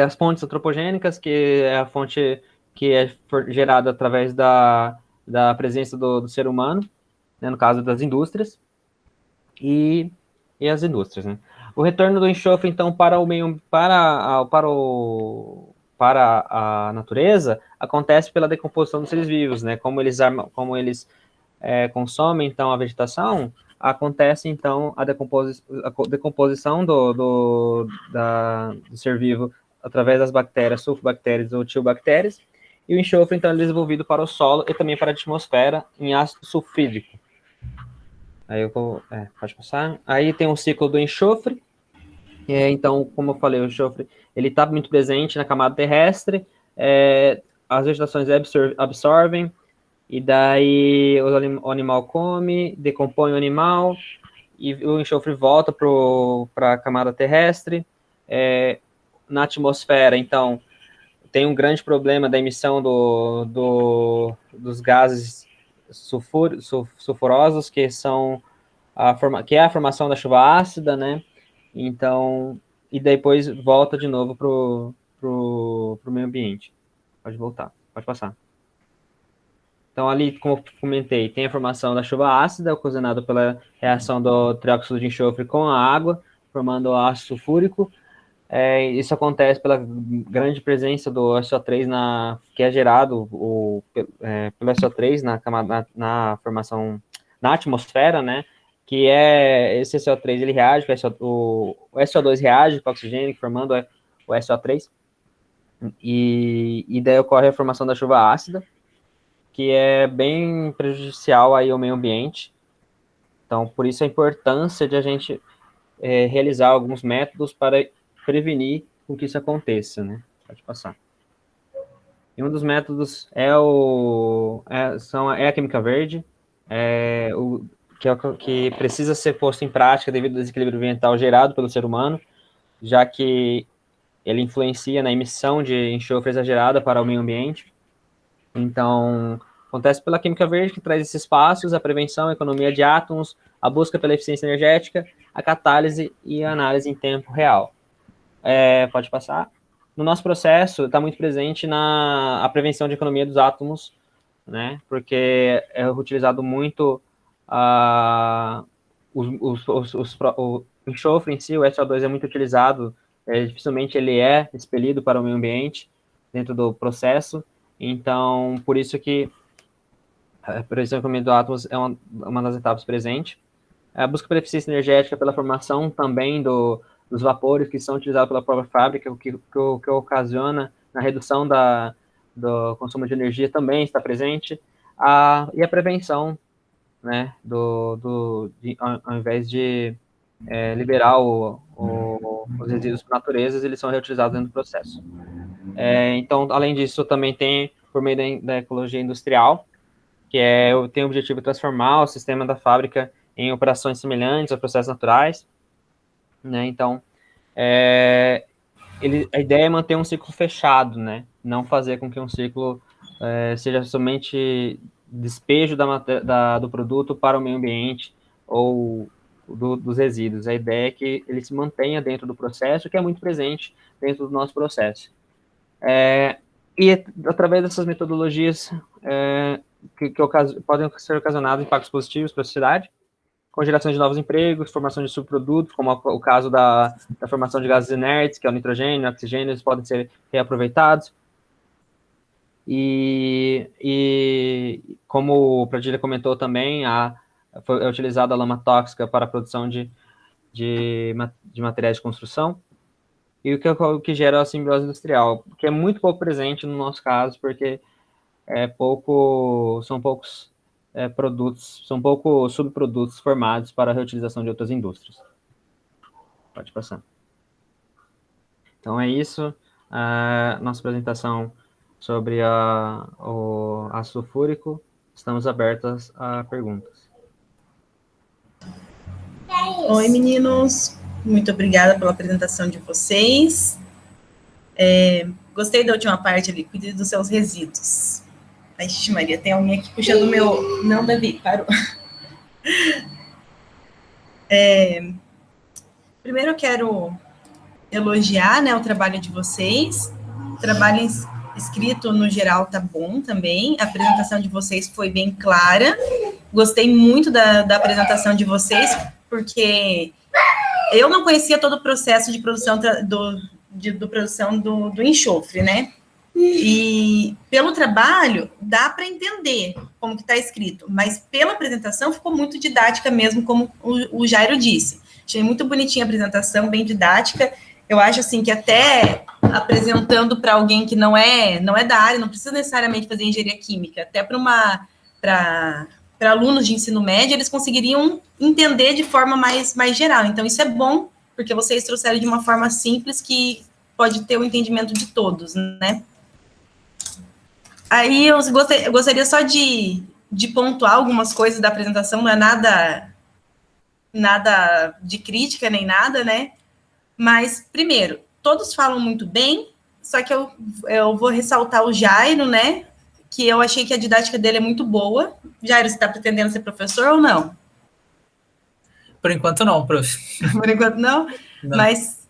As fontes antropogênicas, que é a fonte que é gerada através da presença do ser humano, né, no caso das indústrias, e as indústrias, né? O retorno do enxofre, então, para a natureza, acontece pela decomposição dos seres vivos, né? Como eles consomem, então, a vegetação, acontece, então, a decomposição do ser vivo através das bactérias, sulfobactérias ou tiobactérias, e o enxofre, então, é desenvolvido para o solo e também para a atmosfera em ácido sulfídrico. Aí pode passar. Aí tem um ciclo do enxofre. Então, como eu falei, o enxofre ele está muito presente na camada terrestre. As vegetações absorvem, e daí o animal come, decompõe o animal, e o enxofre volta para a camada terrestre. Na atmosfera, então, tem um grande problema da emissão dos gases sulfurosos, que é a formação da chuva ácida, né? Então, e depois volta de novo pro meio ambiente. Pode voltar, pode passar. Então, ali, como eu comentei, tem a formação da chuva ácida, ocasionada pela reação do trióxido de enxofre com a água, formando o ácido sulfúrico. Isso acontece pela grande presença do SO3 que é gerado pelo SO3 na formação na atmosfera, né? Que esse SO3 ele reage, o SO2 reage com o oxigênio, formando o SO3, e daí ocorre a formação da chuva ácida, que é bem prejudicial aí ao meio ambiente. Então, por isso a importância de a gente realizar alguns métodos para prevenir com que isso aconteça, né? Pode passar. E um dos métodos é a química verde, que precisa ser posto em prática devido ao desequilíbrio ambiental gerado pelo ser humano, já que ele influencia na emissão de enxofre exagerada para o meio ambiente. Então, acontece pela química verde, que traz esses passos: a prevenção, a economia de átomos, a busca pela eficiência energética, a catálise e a análise em tempo real. Pode passar. No nosso processo, está muito presente a prevenção de economia dos átomos, né? Porque é utilizado muito o enxofre em si, o SO2 é muito utilizado, dificilmente ele é expelido para o meio ambiente dentro do processo. Então, por isso que a prevenção de economia dos átomos é uma das etapas presentes. A busca pela eficiência energética, pela formação também dos vapores que são utilizados pela própria fábrica, o que ocasiona na redução do consumo de energia também está presente. E a prevenção, né, ao invés de liberar os resíduos para a natureza, eles são reutilizados dentro do processo. Então, além disso, também tem, por meio da ecologia industrial, que tem o objetivo de transformar o sistema da fábrica em operações semelhantes a processos naturais, né? Então, a ideia é manter um ciclo fechado, né? Não fazer com que um ciclo seja somente despejo do produto para o meio ambiente ou dos resíduos. A ideia é que ele se mantenha dentro do processo, que é muito presente dentro do nosso processo. E através dessas metodologias que podem ser ocasionados impactos positivos para a sociedade, com geração de novos empregos, formação de subprodutos, como o caso da formação de gases inertes, que é o nitrogênio, o oxigênio, eles podem ser reaproveitados. E como o Pradilha comentou também, é utilizada a lama tóxica para a produção de materiais de construção, e o que gera a simbiose industrial, que é muito pouco presente no nosso caso, porque são poucos subprodutos formados para a reutilização de outras indústrias. Pode passar. Então é isso, nossa apresentação sobre o ácido sulfúrico. Estamos abertas a perguntas. Oi, meninos. Muito obrigada pela apresentação de vocês. Gostei da última parte ali, cuide dos seus resíduos. Ixi, Maria, tem alguém aqui puxando o meu... Não, Davi, parou. Primeiro eu quero elogiar, né, o trabalho de vocês. O trabalho escrito, no geral, tá bom também. A apresentação de vocês foi bem clara. Gostei muito da apresentação de vocês, porque eu não conhecia todo o processo de produção do enxofre, né? E pelo trabalho, dá para entender como que está escrito, mas pela apresentação ficou muito didática mesmo, como o Jairo disse. Achei muito bonitinha a apresentação, bem didática. Eu acho assim que até apresentando para alguém que não é da área, não precisa necessariamente fazer engenharia química, até para alunos de ensino médio, eles conseguiriam entender de forma mais geral. Então, isso é bom, porque vocês trouxeram de uma forma simples que pode ter o entendimento de todos, né? Aí eu gostaria só de pontuar algumas coisas da apresentação, não é nada de crítica nem nada, né? Mas, primeiro, todos falam muito bem, só que eu vou ressaltar o Jairo, né? Que eu achei que a didática dele é muito boa. Jairo, você está pretendendo ser professor ou não? Por enquanto não, prof. Por enquanto não? Não. Mas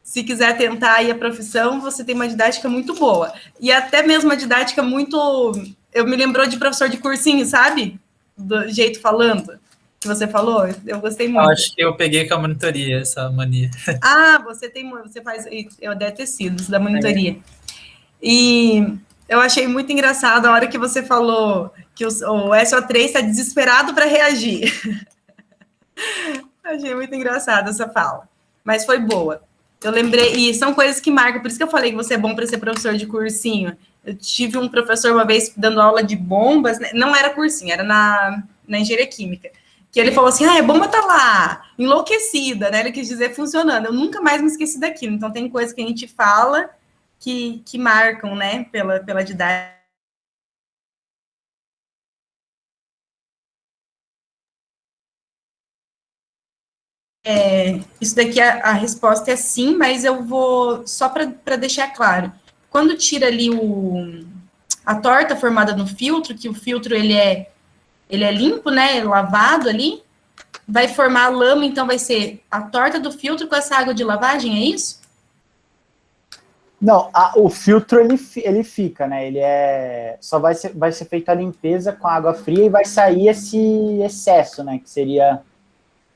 se quiser tentar aí a profissão, você tem uma didática muito boa. E até mesmo uma didática muito... Eu me lembrou de professor de cursinho, sabe? Do jeito falando, que você falou. Eu gostei muito. Eu acho que eu peguei com a monitoria essa mania. Ah, você faz... Eu deve ter sido, isso da monitoria. E eu achei muito engraçado a hora que você falou que o SO3 está desesperado para reagir. Achei muito engraçado essa fala. Mas foi boa. Eu lembrei, e são coisas que marcam, por isso que eu falei que você é bom para ser professor de cursinho. Eu tive um professor uma vez dando aula de bombas, né? Não era cursinho, era na engenharia química, que ele falou assim, a bomba tá lá, enlouquecida, né? Ele quis dizer funcionando. Eu nunca mais me esqueci daquilo. Então, tem coisas que a gente fala que marcam, né, pela didática. Isso daqui, a resposta é sim, mas eu vou, só para deixar claro, quando tira ali a torta formada no filtro, que o filtro ele é limpo, né, lavado ali, vai formar a lama, então vai ser a torta do filtro com essa água de lavagem, é isso? Não, o filtro ele fica, né? Ele só vai ser feita a limpeza com água fria e vai sair esse excesso, né? Que seria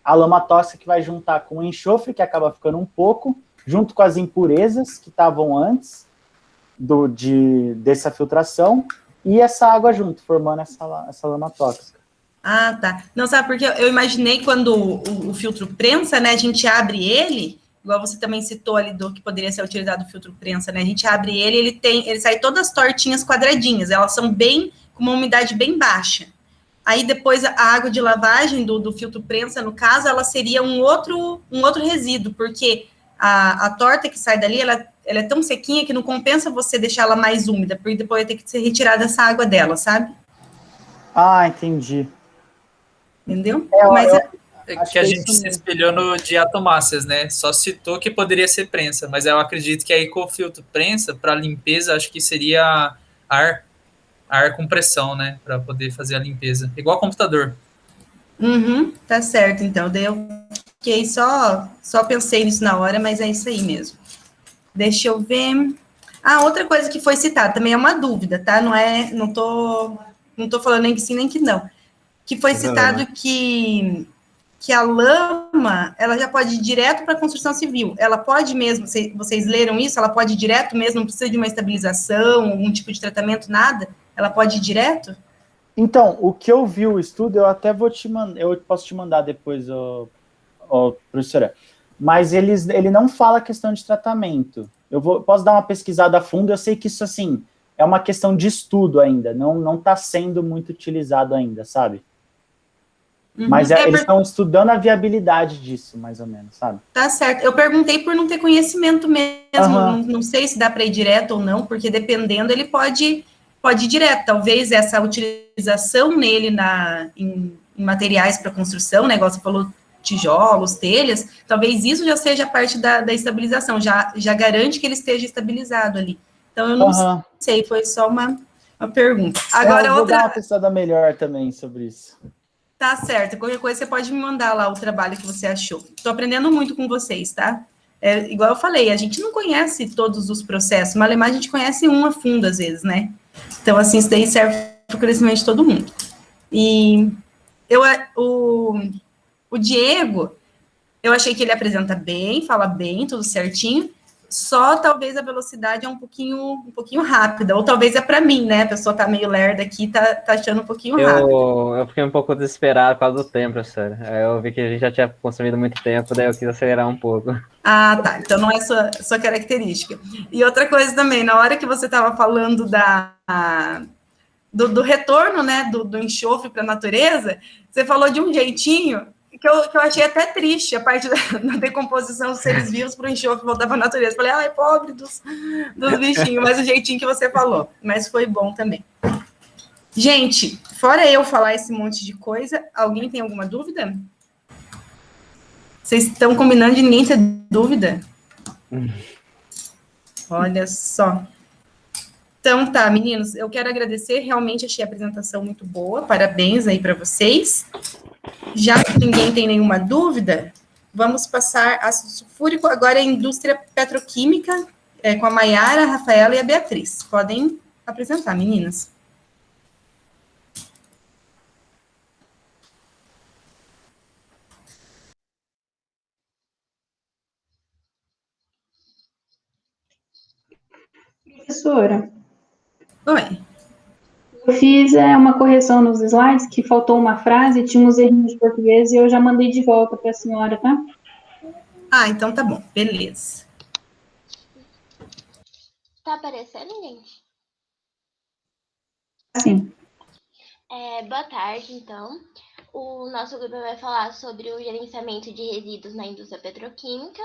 a lama tóxica que vai juntar com o enxofre, que acaba ficando um pouco, junto com as impurezas que estavam antes dessa filtração, e essa água junto, formando essa lama tóxica. Ah, tá. Não, sabe, porque eu imaginei quando o filtro prensa, né, a gente abre ele, igual você também citou ali do que poderia ser utilizado o filtro prensa, né, a gente abre ele, ele sai todas tortinhas quadradinhas, elas são com uma umidade bem baixa. Aí depois a água de lavagem do filtro prensa, no caso, ela seria um outro resíduo, porque a torta que sai dali, ela é tão sequinha que não compensa você deixar ela mais úmida, porque depois vai ter que ser retirada essa água dela, sabe? Ah, entendi. Entendeu? Mas acho que a é gente se espelhou no diatomáceas, né? Só citou que poderia ser prensa, mas eu acredito que aí com o filtro prensa, para limpeza, acho que seria ar com pressão, né? Para poder fazer a limpeza. Igual computador. Tá certo, então. Daí eu fiquei só pensei nisso na hora, mas é isso aí mesmo. Deixa eu ver. Ah, outra coisa que foi citada, também é uma dúvida, tá? Não tô falando nem que sim, nem que não. Que foi citado que a lama, ela já pode ir direto para a construção civil. Ela pode mesmo, vocês leram isso? Ela pode ir direto mesmo, não precisa de uma estabilização, algum tipo de tratamento, nada? Ela pode ir direto? Então, o que eu vi o estudo, eu até vou te mandar, eu posso te mandar depois, professora. Mas ele não fala questão de tratamento. Posso dar uma pesquisada a fundo, eu sei que isso, assim, é uma questão de estudo ainda, não está sendo muito utilizado ainda, sabe? Mas eles estão estudando a viabilidade disso, mais ou menos, sabe? Tá certo. Eu perguntei por não ter conhecimento mesmo, não sei se dá para ir direto ou não, porque dependendo, ele pode ir direto. Talvez essa utilização nele em materiais para construção, o negócio falou tijolos, telhas, talvez isso já seja parte da estabilização, já garante que ele esteja estabilizado ali. Então, eu não sei, foi só uma pergunta. Agora, eu vou dar uma pesquisada melhor também sobre isso. Tá certo. Qualquer coisa, você pode me mandar lá o trabalho que você achou. Estou aprendendo muito com vocês, tá? Igual eu falei, a gente não conhece todos os processos. Malemar, a gente conhece um a fundo, às vezes, né? Então, assim, isso daí serve para o crescimento de todo mundo. E o Diego, eu achei que ele apresenta bem, fala bem, tudo certinho. Só talvez a velocidade é um pouquinho rápida, ou talvez é para mim, né? A pessoa tá meio lerda aqui, tá achando um pouquinho rápido. Eu fiquei um pouco desesperado por causa do tempo, professor. Eu vi que a gente já tinha consumido muito tempo, daí eu quis acelerar um pouco. Ah, tá. Então não é sua característica. E outra coisa também, na hora que você estava falando do retorno, né, do enxofre para a natureza, você falou de um jeitinho que eu achei até triste, a parte da decomposição dos seres vivos para o enxofre voltar para a natureza. Falei, ai, pobre dos bichinhos, mas o jeitinho que você falou. Mas foi bom também. Gente, fora eu falar esse monte de coisa, alguém tem alguma dúvida? Vocês estão combinando de ninguém ter dúvida? Olha só. Então tá, meninos, eu quero agradecer, realmente achei a apresentação muito boa, parabéns aí para vocês. Já que ninguém tem nenhuma dúvida, vamos passar ácido sulfúrico, agora é indústria petroquímica, com a Maiara, a Rafaela e a Beatriz. Podem apresentar, meninas. Professora, Oi. eu fiz uma correção nos slides, que faltou uma frase, tinha uns errinhos de português, e eu já mandei de volta para a senhora, tá? Ah, então tá bom, beleza. Tá aparecendo, gente? Sim. Boa tarde, então. O nosso grupo vai falar sobre o gerenciamento de resíduos na indústria petroquímica.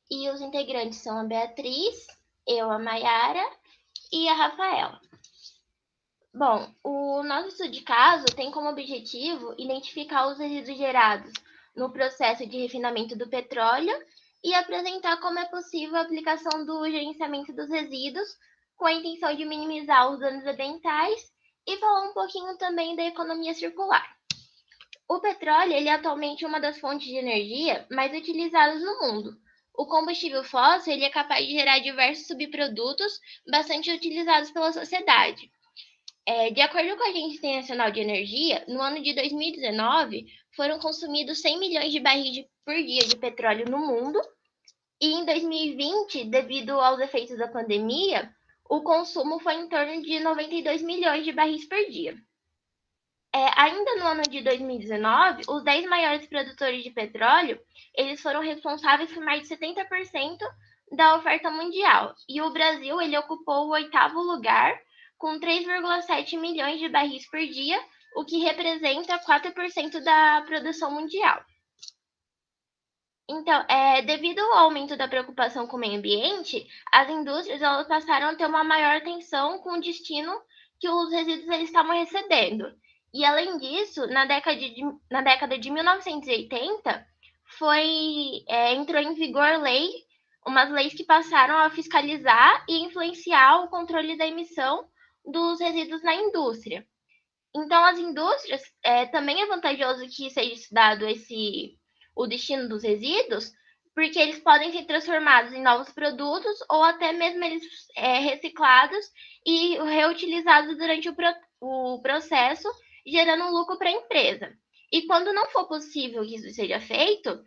E os integrantes são a Beatriz, eu, a Mayara e a Rafaela. Bom, o nosso estudo de caso tem como objetivo identificar os resíduos gerados no processo de refinamento do petróleo e apresentar como é possível a aplicação do gerenciamento dos resíduos com a intenção de minimizar os danos ambientais e falar um pouquinho também da economia circular. O petróleo ele é atualmente uma das fontes de energia mais utilizadas no mundo. O combustível fóssil ele é capaz de gerar diversos subprodutos bastante utilizados pela sociedade. De acordo com a Agência Internacional de Energia, no ano de 2019, foram consumidos 100 milhões de barris por dia de petróleo no mundo, e em 2020, devido aos efeitos da pandemia, o consumo foi em torno de 92 milhões de barris por dia. Ainda no ano de 2019, os 10 maiores produtores de petróleo, eles foram responsáveis por mais de 70% da oferta mundial, e o Brasil ele ocupou o 8º lugar, com 3,7 milhões de barris por dia, o que representa 4% da produção mundial. Então, devido ao aumento da preocupação com o meio ambiente, as indústrias elas passaram a ter uma maior atenção com o destino que os resíduos eles estavam recebendo. E, além disso, na década de 1980, entrou em vigor umas leis que passaram a fiscalizar e influenciar o controle da emissão dos resíduos na indústria. Então, as indústrias, também é vantajoso que seja estudado o destino dos resíduos, porque eles podem ser transformados em novos produtos ou até mesmo eles reciclados e reutilizados durante o processo, gerando lucro para a empresa. E quando não for possível que isso seja feito,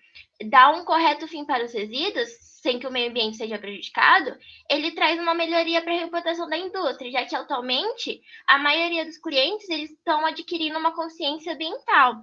dar um correto fim para os resíduos, sem que o meio ambiente seja prejudicado, ele traz uma melhoria para a reputação da indústria, já que atualmente a maioria dos clientes eles estão adquirindo uma consciência ambiental.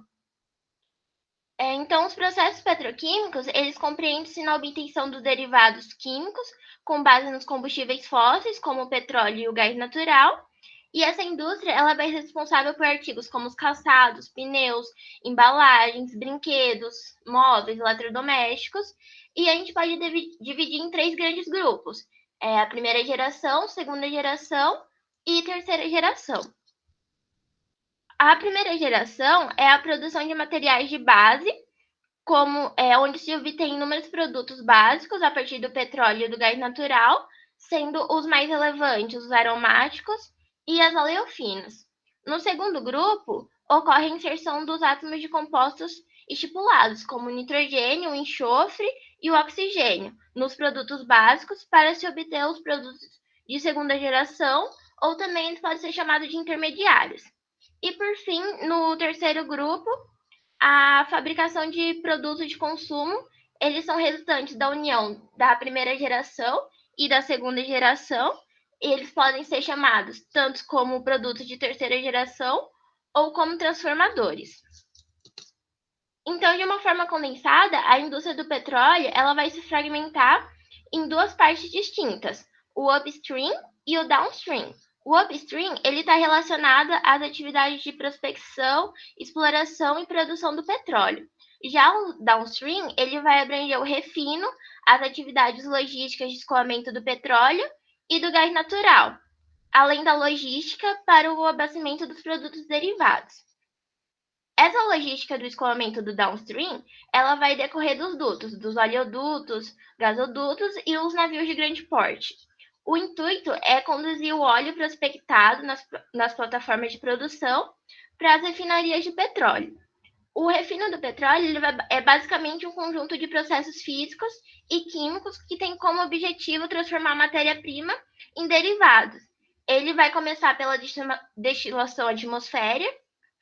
Então, os processos petroquímicos, eles compreendem-se na obtenção dos derivados químicos com base nos combustíveis fósseis, como o petróleo e o gás natural. E essa indústria ela vai ser responsável por artigos como os calçados, pneus, embalagens, brinquedos, móveis, eletrodomésticos. E a gente pode dividir em 3 grandes grupos. A primeira geração, segunda geração e terceira geração. A primeira geração é a produção de materiais de base, onde se obtém inúmeros produtos básicos a partir do petróleo e do gás natural, sendo os mais relevantes os aromáticos e as oleofinas. No segundo grupo, ocorre a inserção dos átomos de compostos estipulados, como o nitrogênio, o enxofre e o oxigênio, nos produtos básicos para se obter os produtos de segunda geração, ou também eles podem ser chamados de intermediários. E, por fim, no terceiro grupo, a fabricação de produtos de consumo, eles são resultantes da união da primeira geração e da segunda geração. Eles podem ser chamados tanto como produtos de terceira geração ou como transformadores. Então, de uma forma condensada, a indústria do petróleo ela vai se fragmentar em 2 partes distintas, o upstream e o downstream. O upstream ele está relacionado às atividades de prospecção, exploração e produção do petróleo. Já o downstream ele vai abranger o refino, as atividades logísticas de escoamento do petróleo e do gás natural, além da logística para o abastecimento dos produtos derivados. Essa logística do escoamento do downstream, ela vai decorrer dos dutos, dos oleodutos, gasodutos e os navios de grande porte. O intuito é conduzir o óleo prospectado nas plataformas de produção para as refinarias de petróleo. O refino do petróleo é basicamente um conjunto de processos físicos e químicos que tem como objetivo transformar a matéria-prima em derivados. Ele vai começar pela destilação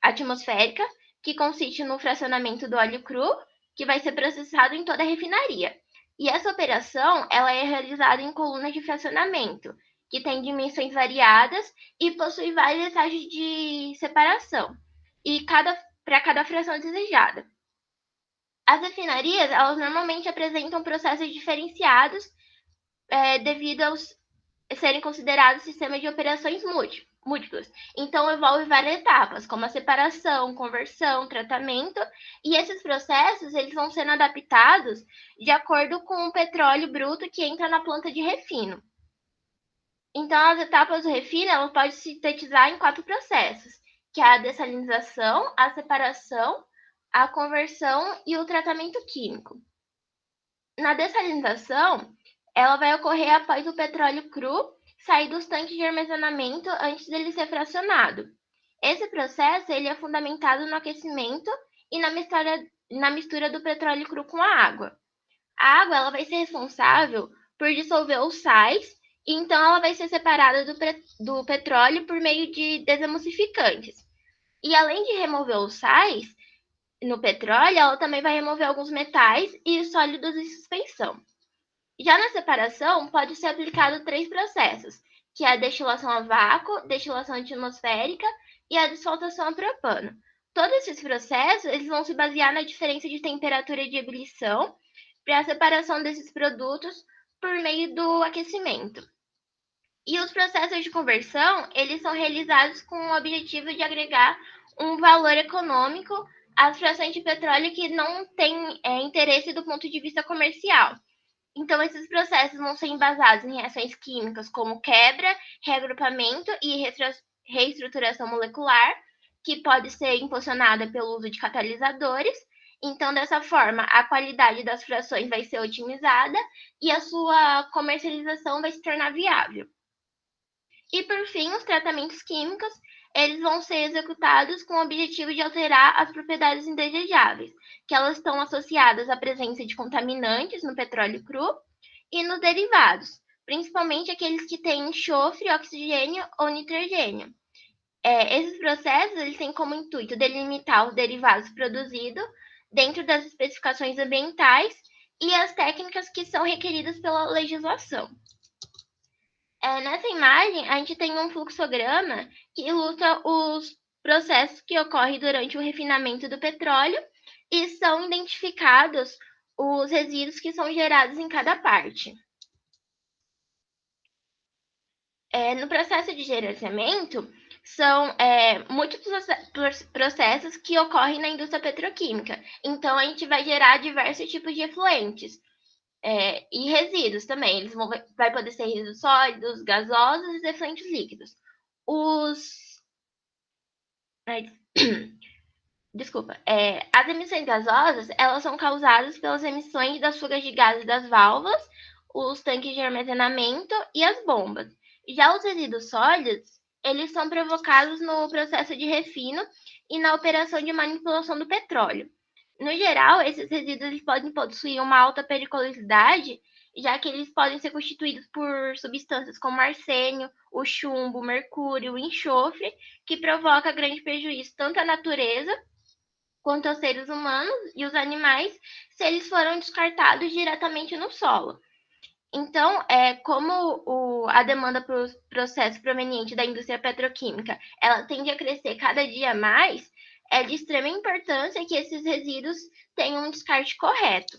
atmosférica, que consiste no fracionamento do óleo cru, que vai ser processado em toda a refinaria. E essa operação ela é realizada em colunas de fracionamento, que tem dimensões variadas e possui várias etapas de separação, e para cada fração desejada. As refinarias elas normalmente apresentam processos diferenciados devido aos serem considerados sistemas de operações múltiplas. Então, envolve várias etapas, como a separação, conversão, tratamento, e esses processos eles vão sendo adaptados de acordo com o petróleo bruto que entra na planta de refino. Então, as etapas do refino, elas podem se sintetizar em 4 processos, que é a dessalinização, a separação, a conversão e o tratamento químico. Na dessalinização, ela vai ocorrer após o petróleo cru sair dos tanques de armazenamento antes dele ser fracionado. Esse processo ele é fundamentado no aquecimento e na mistura do petróleo cru com a água. A água ela vai ser responsável por dissolver os sais, e então ela vai ser separada do petróleo por meio de desemulsificantes. E além de remover os sais no petróleo, ela também vai remover alguns metais e sólidos em suspensão. Já na separação, pode ser aplicado 3 processos, que é a destilação a vácuo, destilação atmosférica e a desfaltação a propano. Todos esses processos eles vão se basear na diferença de temperatura de ebulição para a separação desses produtos por meio do aquecimento. E os processos de conversão, eles são realizados com o objetivo de agregar um valor econômico às frações de petróleo que não têm interesse do ponto de vista comercial. Então, esses processos vão ser embasados em reações químicas como quebra, reagrupamento e reestruturação molecular, que pode ser impulsionada pelo uso de catalisadores. Então, dessa forma, a qualidade das frações vai ser otimizada e a sua comercialização vai se tornar viável. E, por fim, os tratamentos químicos, eles vão ser executados com o objetivo de alterar as propriedades indesejáveis, que elas estão associadas à presença de contaminantes no petróleo cru e nos derivados, principalmente aqueles que têm enxofre, oxigênio ou nitrogênio. Esses processos eles têm como intuito delimitar os derivados produzidos dentro das especificações ambientais e as técnicas que são requeridas pela legislação. Nessa imagem, a gente tem um fluxograma que ilustra os processos que ocorrem durante o refinamento do petróleo e são identificados os resíduos que são gerados em cada parte. No processo de gerenciamento, são muitos processos que ocorrem na indústria petroquímica. Então, a gente vai gerar diversos tipos de efluentes. E resíduos também, eles vai poder ser resíduos sólidos, gasosos e efluentes líquidos. As emissões gasosas, elas são causadas pelas emissões das fugas de gases das válvulas, os tanques de armazenamento e as bombas. Já os resíduos sólidos, eles são provocados no processo de refino e na operação de manipulação do petróleo. No geral, esses resíduos eles podem possuir uma alta periculosidade, já que eles podem ser constituídos por substâncias como arsênio, o chumbo, o mercúrio, o enxofre, que provoca grande prejuízo tanto à natureza quanto aos seres humanos e os animais, se eles foram descartados diretamente no solo. Então, como a demanda por processo proveniente da indústria petroquímica, ela tende a crescer cada dia mais, é de extrema importância que esses resíduos tenham um descarte correto.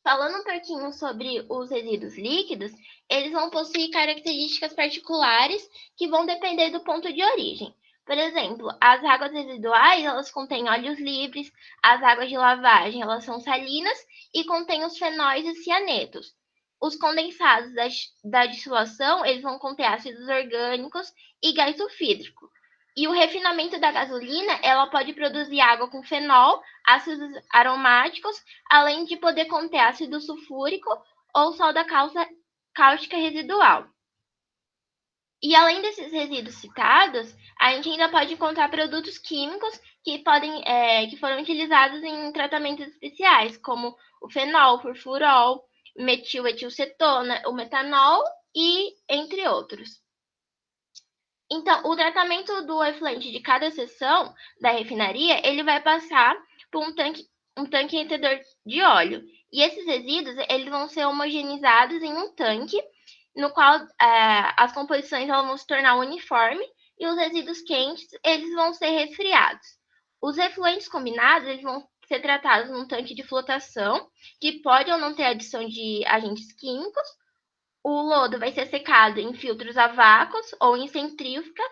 Falando um pouquinho sobre os resíduos líquidos, eles vão possuir características particulares que vão depender do ponto de origem. Por exemplo, as águas residuais, elas contêm óleos livres, as águas de lavagem, elas são salinas e contêm os fenóis e cianetos. Os condensados da destilação, eles vão conter ácidos orgânicos e gás sulfídrico. E o refinamento da gasolina, ela pode produzir água com fenol, ácidos aromáticos, além de poder conter ácido sulfúrico ou soda cáustica residual. E além desses resíduos citados, a gente ainda pode encontrar produtos químicos que foram utilizados em tratamentos especiais, como o fenol, o furfurol, metiletilcetona, o metanol e entre outros. Então, o tratamento do efluente de cada seção da refinaria, ele vai passar por um tanque retedor de óleo. E esses resíduos, eles vão ser homogeneizados em um tanque, no qual as composições vão se tornar uniforme e os resíduos quentes, eles vão ser resfriados. Os efluentes combinados, eles vão ser tratados num tanque de flotação, que pode ou não ter adição de agentes químicos. O lodo vai ser secado em filtros a vácuo ou em centrífuga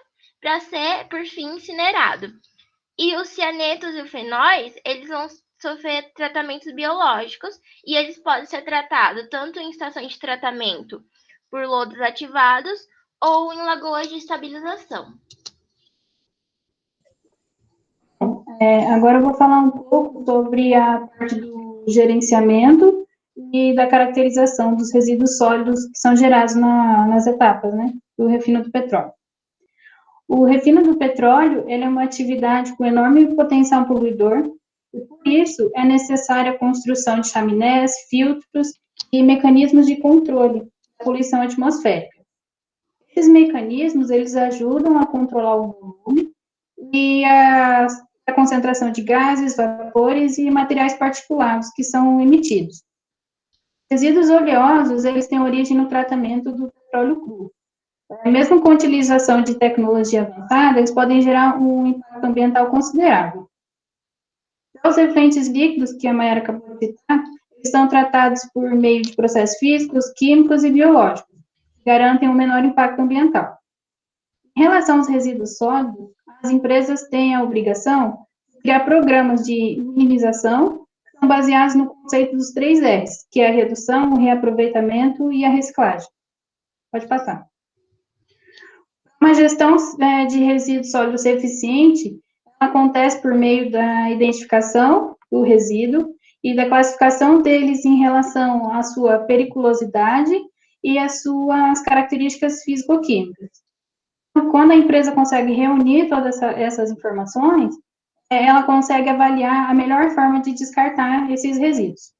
para ser, por fim, incinerado. E os cianetos e os fenóis, eles vão sofrer tratamentos biológicos e eles podem ser tratados tanto em estações de tratamento por lodos ativados ou em lagoas de estabilização. Agora eu vou falar um pouco sobre a parte do gerenciamento e da caracterização dos resíduos sólidos que são gerados nas etapas, né, do refino do petróleo. O refino do petróleo, ele é uma atividade com enorme potencial poluidor, e por isso é necessária a construção de chaminés, filtros e mecanismos de controle da poluição atmosférica. Esses mecanismos, eles ajudam a controlar o volume e a concentração de gases, vapores e materiais particulados que são emitidos. Resíduos oleosos, eles têm origem no tratamento do petróleo cru. Mesmo com a utilização de tecnologia avançada, eles podem gerar um impacto ambiental considerável. Os efluentes líquidos, que a Mayara acabou de citar, são tratados por meio de processos físicos, químicos e biológicos, que garantem um menor impacto ambiental. Em relação aos resíduos sólidos, as empresas têm a obrigação de criar programas de minimização que são baseados no conceito dos 3 R's, que é a redução, o reaproveitamento e a reciclagem. Pode passar. Uma gestão de resíduos sólidos eficiente acontece por meio da identificação do resíduo e da classificação deles em relação à sua periculosidade e às suas características físico-químicas. Quando a empresa consegue reunir todas essas informações, ela consegue avaliar a melhor forma de descartar esses resíduos.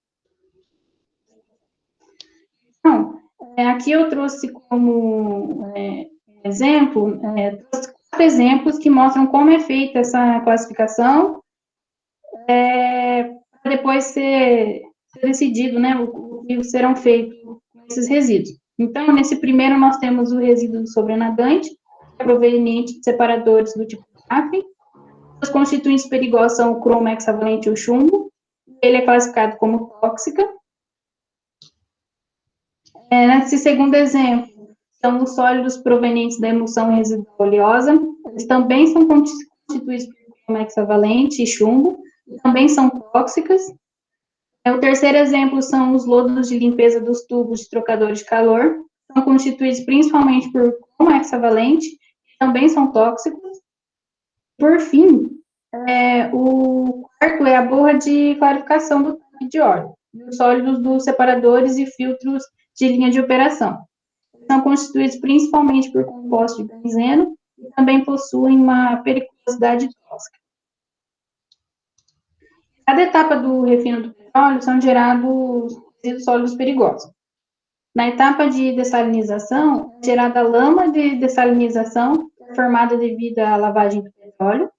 Então, aqui eu trouxe como exemplo, trouxe 4 exemplos que mostram como é feita essa classificação, para depois ser decidido, né, o que serão feitos com esses resíduos. Então, nesse primeiro, nós temos o resíduo sobrenadante, proveniente de separadores do tipo CAF. Os constituintes perigosos são o cromo hexavalente e o chumbo. Ele é classificado como tóxica. Nesse segundo exemplo, são os sólidos provenientes da emulsão residual oleosa. Eles também são constituídos por cromo hexavalente e chumbo. Também são tóxicas. O terceiro exemplo são os lodos de limpeza dos tubos de trocadores de calor. São constituídos principalmente por cromo hexavalente, também são tóxicos. Por fim, o quarto é a borra de clarificação do tanque de óleo, dos sólidos dos separadores e filtros de linha de operação. São constituídos principalmente por compostos de benzeno e também possuem uma periculosidade tóxica. Cada etapa do refino do petróleo são gerados resíduos sólidos perigosos. Na etapa de dessalinização, é gerada a lama de dessalinização, formada devido à lavagem do petróleo.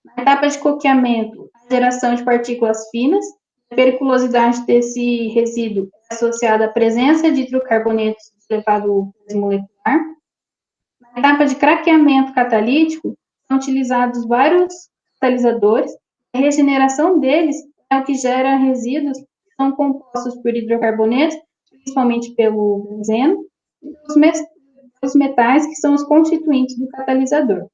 Na etapa de coqueamento, a geração de partículas finas. A periculosidade desse resíduo é associada à presença de hidrocarbonetos de elevado peso molecular. Na etapa de craqueamento catalítico, são utilizados vários catalisadores. A regeneração deles é o que gera resíduos que são compostos por hidrocarbonetos, principalmente pelo benzeno, e os metais, que são os constituintes do catalisador.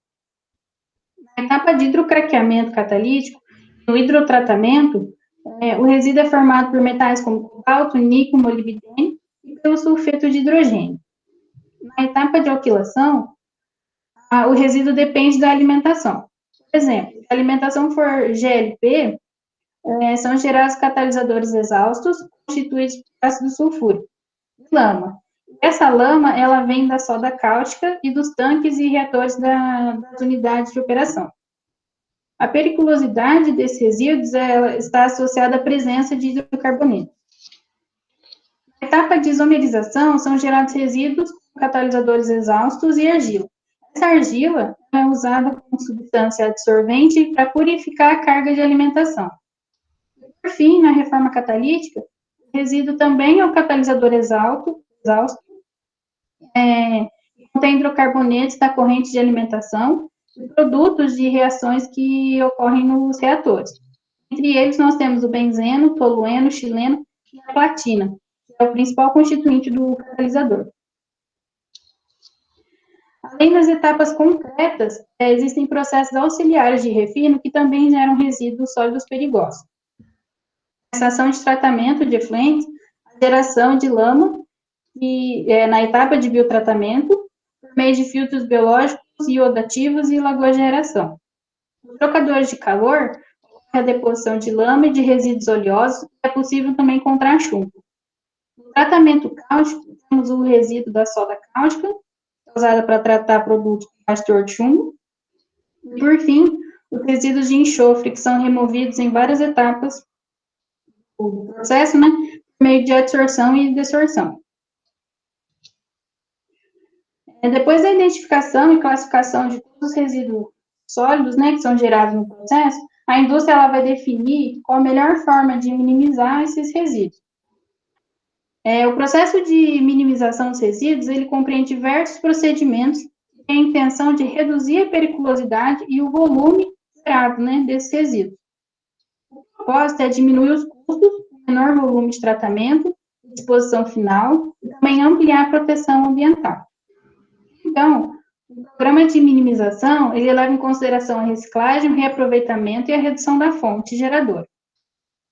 Na etapa de hidrocraqueamento catalítico, no hidrotratamento, o resíduo é formado por metais como cobalto, níquel, molibdênio e pelo sulfeto de hidrogênio. Na etapa de alquilação, o resíduo depende da alimentação. Por exemplo, se a alimentação for GLP, são gerados catalisadores exaustos, constituídos por ácido sulfúrico e lama. Essa lama, ela vem da soda cáustica e dos tanques e reatores das unidades de operação. A periculosidade desses resíduos está associada à presença de hidrocarbonetos. Na etapa de isomerização, são gerados resíduos com catalisadores exaustos e argila. Essa argila é usada como substância absorvente para purificar a carga de alimentação. Por fim, na reforma catalítica, o resíduo também é um catalisador exausto, contém hidrocarbonetos da corrente de alimentação e produtos de reações que ocorrem nos reatores. Entre eles, nós temos o benzeno, o tolueno, o xileno e a platina, que é o principal constituinte do catalisador. Além das etapas concretas, existem processos auxiliares de refino que também geram resíduos sólidos perigosos. Essa ação de tratamento de efluentes, a geração de lama na etapa de biotratamento, por meio de filtros biológicos, iodativos e lagogeração. Nos trocadores de calor, a deposição de lama e de resíduos oleosos, é possível também encontrar chumbo. No tratamento cáustico, temos o resíduo da soda cáustica, usada para tratar produtos com teor de chumbo. E, por fim, os resíduos de enxofre, que são removidos em várias etapas do processo, né, por meio de adsorção e desorção. Depois da identificação e classificação de todos os resíduos sólidos, né, que são gerados no processo, a indústria ela vai definir qual a melhor forma de minimizar esses resíduos. O processo de minimização dos resíduos, ele compreende diversos procedimentos que têm a intenção de reduzir a periculosidade e o volume gerado, né, desses resíduos. O propósito é diminuir os custos, menor volume de tratamento, disposição final, e também ampliar a proteção ambiental. Então, o programa de minimização, ele leva em consideração a reciclagem, o reaproveitamento e a redução da fonte geradora.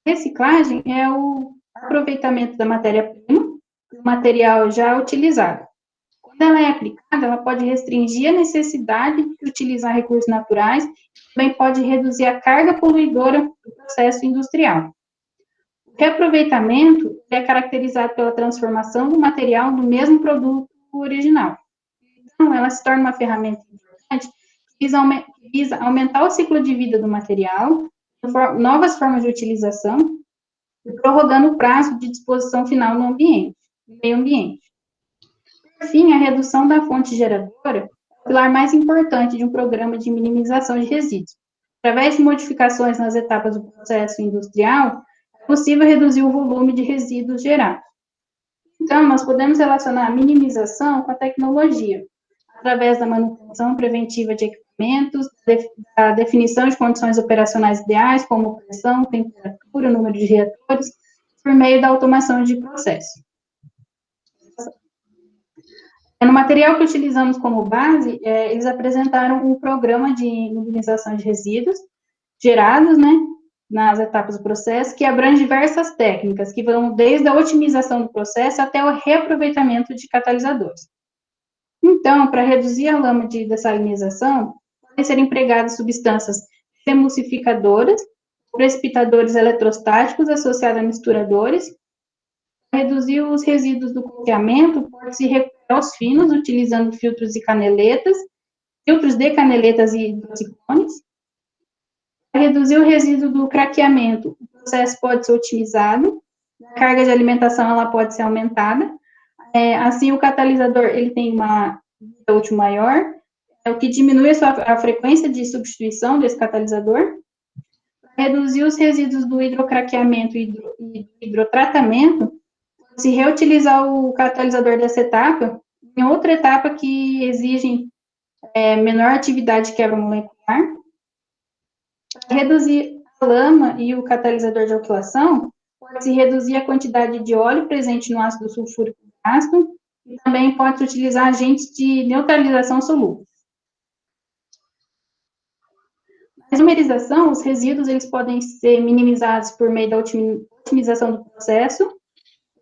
A reciclagem é o aproveitamento da matéria-prima, do material já utilizado. Quando ela é aplicada, ela pode restringir a necessidade de utilizar recursos naturais, e também pode reduzir a carga poluidora do processo industrial. O reaproveitamento é caracterizado pela transformação do material no mesmo produto original. Então, ela se torna uma ferramenta importante que visa aumentar o ciclo de vida do material, novas formas de utilização, e prorrogando o prazo de disposição final no meio ambiente. Por fim, a redução da fonte geradora é o pilar mais importante de um programa de minimização de resíduos. Através de modificações nas etapas do processo industrial, é possível reduzir o volume de resíduos gerados. Então, nós podemos relacionar a minimização com a tecnologia, através da manutenção preventiva de equipamentos, da definição de condições operacionais ideais, como pressão, temperatura, número de reatores, por meio da automação de processo. No material que utilizamos como base, eles apresentaram um programa de minimização de resíduos gerados, né, nas etapas do processo, que abrange diversas técnicas, que vão desde a otimização do processo até o reaproveitamento de catalisadores. Então, para reduzir a lama de dessalinização, podem ser empregadas substâncias emulsificadoras, precipitadores eletrostáticos associados a misturadores. Para reduzir os resíduos do coqueamento, pode-se recuperar os finos, utilizando filtros de caneletas e hidrocicones. Para reduzir o resíduo do craqueamento, o processo pode ser otimizado, a carga de alimentação ela pode ser aumentada. Assim, o catalisador ele tem uma vida útil maior, o que diminui a frequência de substituição desse catalisador. Para reduzir os resíduos do hidrocraqueamento e do hidrotratamento, se reutilizar o catalisador dessa etapa em outra etapa que exige menor atividade de quebra molecular. Para reduzir a lama e o catalisador de alquilação, pode-se reduzir a quantidade de óleo presente no ácido sulfúrico ácido, e também pode-se utilizar agentes de neutralização solúveis. Na isomerização, os resíduos eles podem ser minimizados por meio da otimização do processo,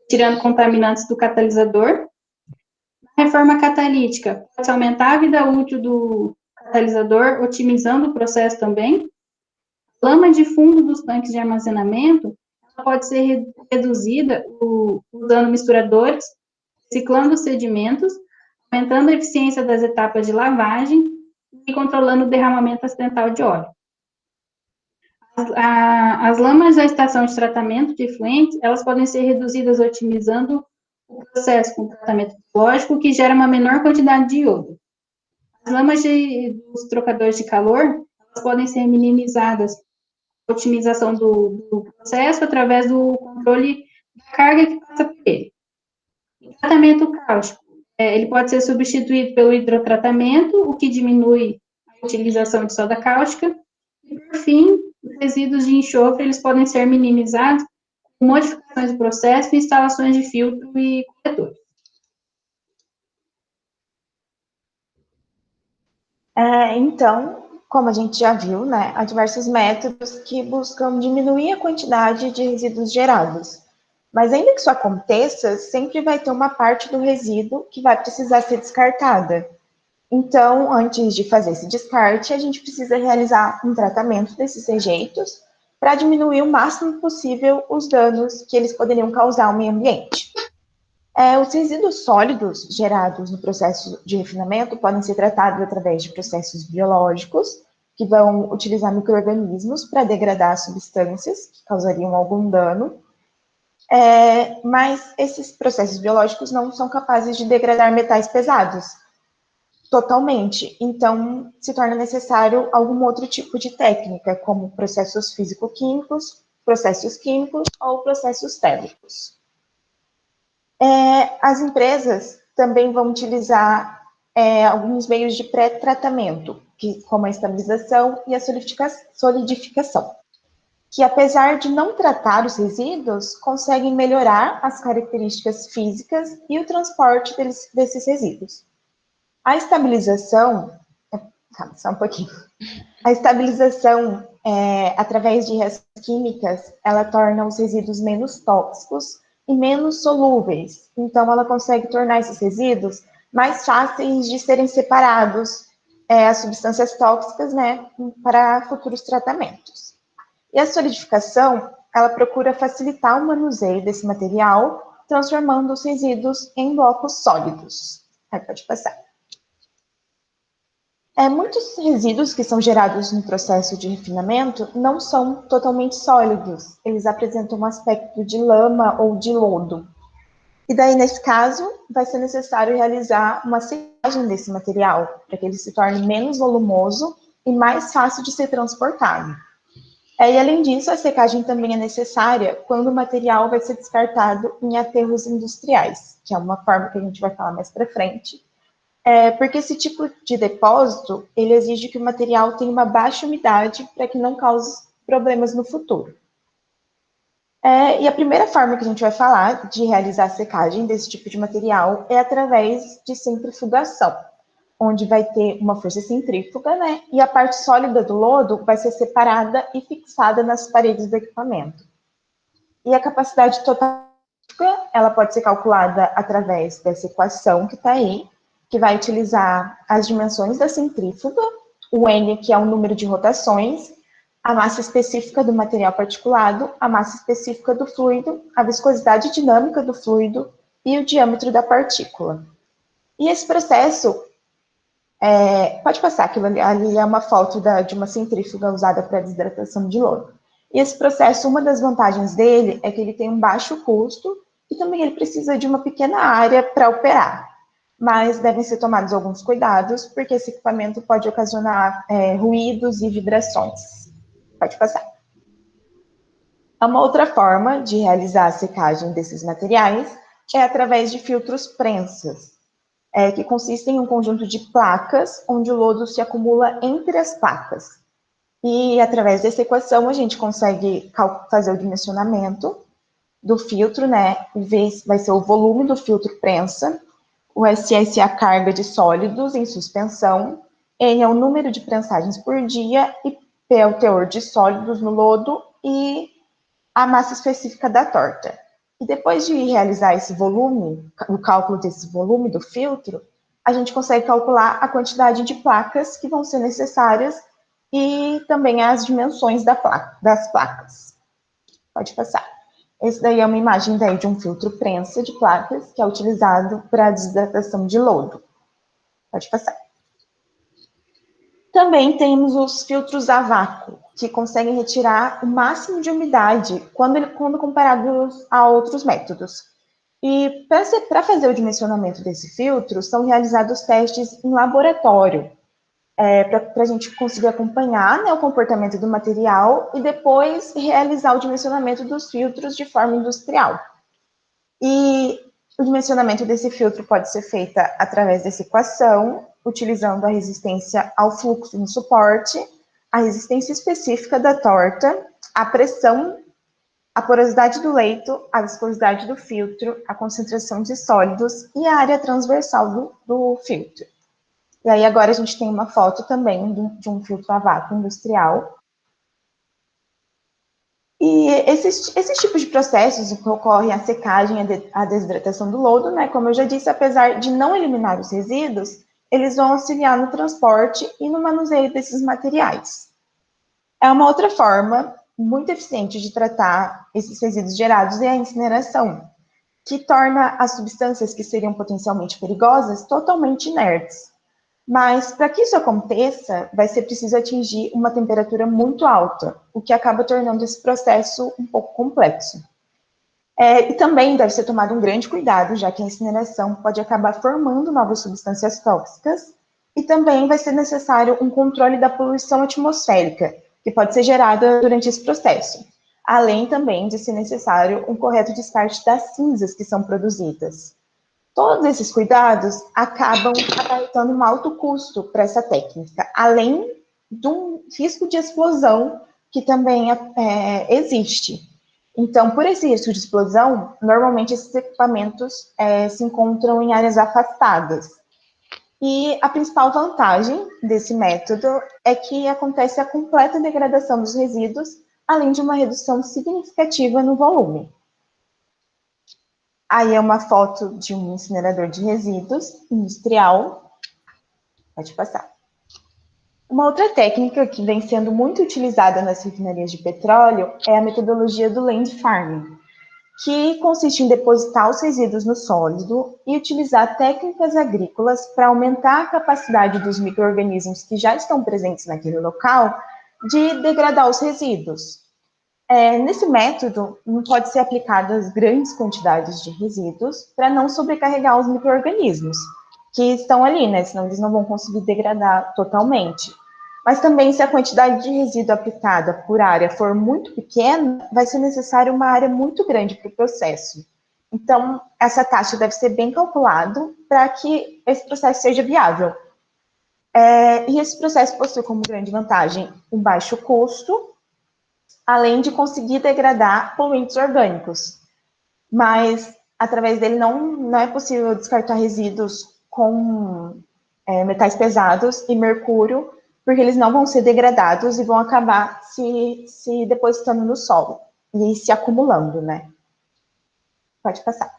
tirando contaminantes do catalisador. Na reforma catalítica, pode-se aumentar a vida útil do catalisador, otimizando o processo também. A lama de fundo dos tanques de armazenamento pode ser reduzida usando misturadores, reciclando os sedimentos, aumentando a eficiência das etapas de lavagem e controlando o derramamento acidental de óleo. As lamas da estação de tratamento de efluentes, elas podem ser reduzidas otimizando o processo com tratamento biológico, que gera uma menor quantidade de iodo. As lamas dos trocadores de calor, elas podem ser minimizadas, a otimização do processo através do controle da carga que passa por ele. O tratamento cáustico, ele pode ser substituído pelo hidrotratamento, o que diminui a utilização de soda cáustica. E, por fim, os resíduos de enxofre, eles podem ser minimizados com modificações do processo e instalações de filtro e coletores. Então, como a gente já viu, né, há diversos métodos que buscam diminuir a quantidade de resíduos gerados. Mas ainda que isso aconteça, sempre vai ter uma parte do resíduo que vai precisar ser descartada. Então, antes de fazer esse descarte, a gente precisa realizar um tratamento desses rejeitos para diminuir o máximo possível os danos que eles poderiam causar ao meio ambiente. Os resíduos sólidos gerados no processo de refinamento podem ser tratados através de processos biológicos, que vão utilizar micro-organismos para degradar substâncias que causariam algum dano, mas esses processos biológicos não são capazes de degradar metais pesados totalmente, então se torna necessário algum outro tipo de técnica, como processos físico-químicos, processos químicos ou processos térmicos. As empresas também vão utilizar alguns meios de pré-tratamento, como a estabilização e a solidificação, que apesar de não tratar os resíduos, conseguem melhorar as características físicas e o transporte desses resíduos. A estabilização, só um pouquinho. A estabilização, através de reações químicas, ela torna os resíduos menos tóxicos e menos solúveis. Então, ela consegue tornar esses resíduos mais fáceis de serem separados, as substâncias tóxicas, né, para futuros tratamentos. E a solidificação, ela procura facilitar o manuseio desse material, transformando os resíduos em blocos sólidos. Aí pode passar. Muitos resíduos que são gerados no processo de refinamento não são totalmente sólidos, eles apresentam um aspecto de lama ou de lodo. E daí, nesse caso, vai ser necessário realizar uma secagem desse material, para que ele se torne menos volumoso e mais fácil de ser transportado. E além disso, a secagem também é necessária quando o material vai ser descartado em aterros industriais, que é uma forma que a gente vai falar mais para frente. Porque esse tipo de depósito, ele exige que o material tenha uma baixa umidade para que não cause problemas no futuro. E a primeira forma que a gente vai falar de realizar a secagem desse tipo de material é através de centrifugação, onde vai ter uma força centrífuga, né? E a parte sólida do lodo vai ser separada e fixada nas paredes do equipamento. E a capacidade total, ela pode ser calculada através dessa equação que está aí, que vai utilizar as dimensões da centrífuga, o N, que é o número de rotações, a massa específica do material particulado, a massa específica do fluido, a viscosidade dinâmica do fluido e o diâmetro da partícula. E esse processo, pode passar, aquilo ali é uma foto de uma centrífuga usada para desidratação de lodo. E esse processo, uma das vantagens dele é que ele tem um baixo custo e também ele precisa de uma pequena área para operar. Mas devem ser tomados alguns cuidados, porque esse equipamento pode ocasionar ruídos e vibrações. Pode passar. Uma outra forma de realizar a secagem desses materiais é através de filtros prensas, que consistem em um conjunto de placas, onde o lodo se acumula entre as placas. E através dessa equação, a gente consegue fazer o dimensionamento do filtro, né? Vai ser o volume do filtro prensa, o SS é a carga de sólidos em suspensão, N é o número de prensagens por dia, e P é o teor de sólidos no lodo e a massa específica da torta. E depois de realizar esse volume, o cálculo desse volume do filtro, a gente consegue calcular a quantidade de placas que vão ser necessárias e também as dimensões das placas. Pode passar. Esse daí é uma imagem daí de um filtro prensa de placas que é utilizado para a desidratação de lodo. Pode passar. Também temos os filtros a vácuo, que conseguem retirar o máximo de umidade quando comparados a outros métodos. E para fazer o dimensionamento desse filtro, são realizados testes em laboratório, para a gente conseguir acompanhar, né, o comportamento do material e depois realizar o dimensionamento dos filtros de forma industrial. E o dimensionamento desse filtro pode ser feito através dessa equação, utilizando a resistência ao fluxo no suporte, a resistência específica da torta, a pressão, a porosidade do leito, a viscosidade do filtro, a concentração de sólidos e a área transversal do filtro. E aí agora a gente tem uma foto também de um filtro a vácuo industrial. E esses tipos de processos em que ocorrem a secagem e a desidratação do lodo, né, como eu já disse, apesar de não eliminar os resíduos, eles vão auxiliar no transporte e no manuseio desses materiais. É uma outra forma muito eficiente de tratar esses resíduos gerados é a incineração, que torna as substâncias que seriam potencialmente perigosas totalmente inertes. Mas, para que isso aconteça, vai ser preciso atingir uma temperatura muito alta, o que acaba tornando esse processo um pouco complexo. E também deve ser tomado um grande cuidado, já que a incineração pode acabar formando novas substâncias tóxicas, e também vai ser necessário um controle da poluição atmosférica, que pode ser gerada durante esse processo, além também de ser necessário um correto descarte das cinzas que são produzidas. Todos esses cuidados acabam acarretando um alto custo para essa técnica, além do risco de explosão que também existe. Então, por esse risco de explosão, normalmente esses equipamentos se encontram em áreas afastadas. E a principal vantagem desse método é que acontece a completa degradação dos resíduos, além de uma redução significativa no volume. Aí é uma foto de um incinerador de resíduos industrial. Pode passar. Uma outra técnica que vem sendo muito utilizada nas refinarias de petróleo é a metodologia do land farming, que consiste em depositar os resíduos no sólido e utilizar técnicas agrícolas para aumentar a capacidade dos micro-organismos que já estão presentes naquele local de degradar os resíduos. Nesse método, não pode ser aplicadas grandes quantidades de resíduos para não sobrecarregar os micro-organismos que estão ali, né? Senão eles não vão conseguir degradar totalmente. Mas também, se a quantidade de resíduo aplicada por área for muito pequena, vai ser necessário uma área muito grande para o processo. Então, essa taxa deve ser bem calculada para que esse processo seja viável. E esse processo possui como grande vantagem um baixo custo, além de conseguir degradar poluentes orgânicos. Mas, através dele, não é possível descartar resíduos com metais pesados e mercúrio, porque eles não vão ser degradados e vão acabar se depositando no solo e se acumulando, né? Pode passar.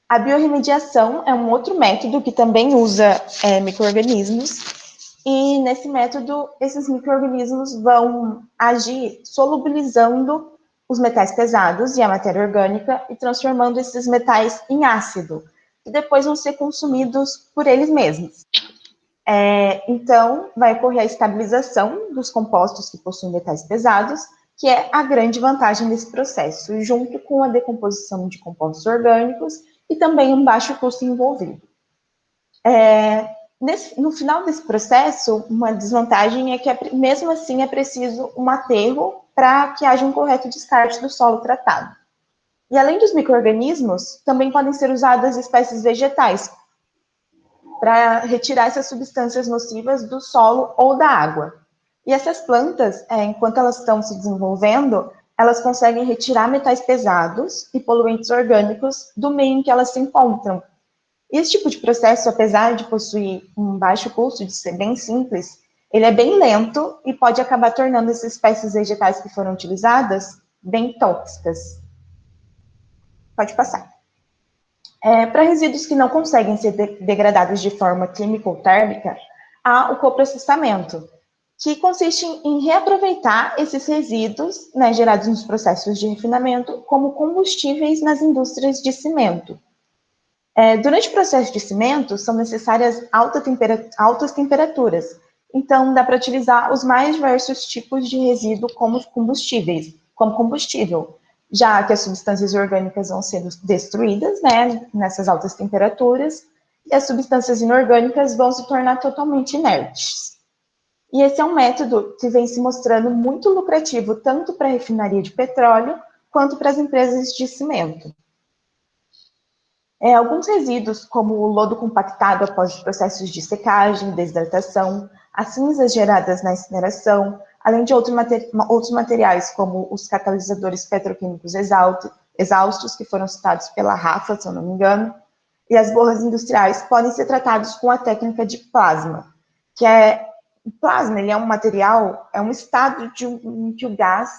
A biorremediação é um outro método que também usa micro-organismos. E nesse método, esses micro-organismos vão agir solubilizando os metais pesados e a matéria orgânica e transformando esses metais em ácido, que depois vão ser consumidos por eles mesmos. Então, vai ocorrer a estabilização dos compostos que possuem metais pesados, que é a grande vantagem desse processo, junto com a decomposição de compostos orgânicos e também um baixo custo envolvido. No final desse processo, uma desvantagem é que, mesmo assim, é preciso um aterro para que haja um correto descarte do solo tratado. E, além dos micro-organismos, também podem ser usadas espécies vegetais para retirar essas substâncias nocivas do solo ou da água. E essas plantas, enquanto elas estão se desenvolvendo, elas conseguem retirar metais pesados e poluentes orgânicos do meio em que elas se encontram. E esse tipo de processo, apesar de possuir um baixo custo, de ser bem simples, ele é bem lento e pode acabar tornando essas espécies vegetais que foram utilizadas bem tóxicas. Pode passar. Para resíduos que não conseguem ser degradados de forma química ou térmica, há o coprocessamento, que consiste em reaproveitar esses resíduos, né, gerados nos processos de refinamento como combustíveis nas indústrias de cimento. Durante o processo de cimento, são necessárias altas temperaturas, então dá para utilizar os mais diversos tipos de resíduo como combustível, já que as substâncias orgânicas vão ser destruídas, né, nessas altas temperaturas, e as substâncias inorgânicas vão se tornar totalmente inertes. E esse é um método que vem se mostrando muito lucrativo tanto para a refinaria de petróleo quanto para as empresas de cimento. Alguns resíduos, como o lodo compactado após os processos de secagem, desidratação, as cinzas geradas na incineração, além de outros materiais, como os catalisadores petroquímicos exaustos, que foram citados pela Rafa, se eu não me engano, e as borras industriais, podem ser tratados com a técnica de plasma, o plasma, ele é um material, é um estado em que o gás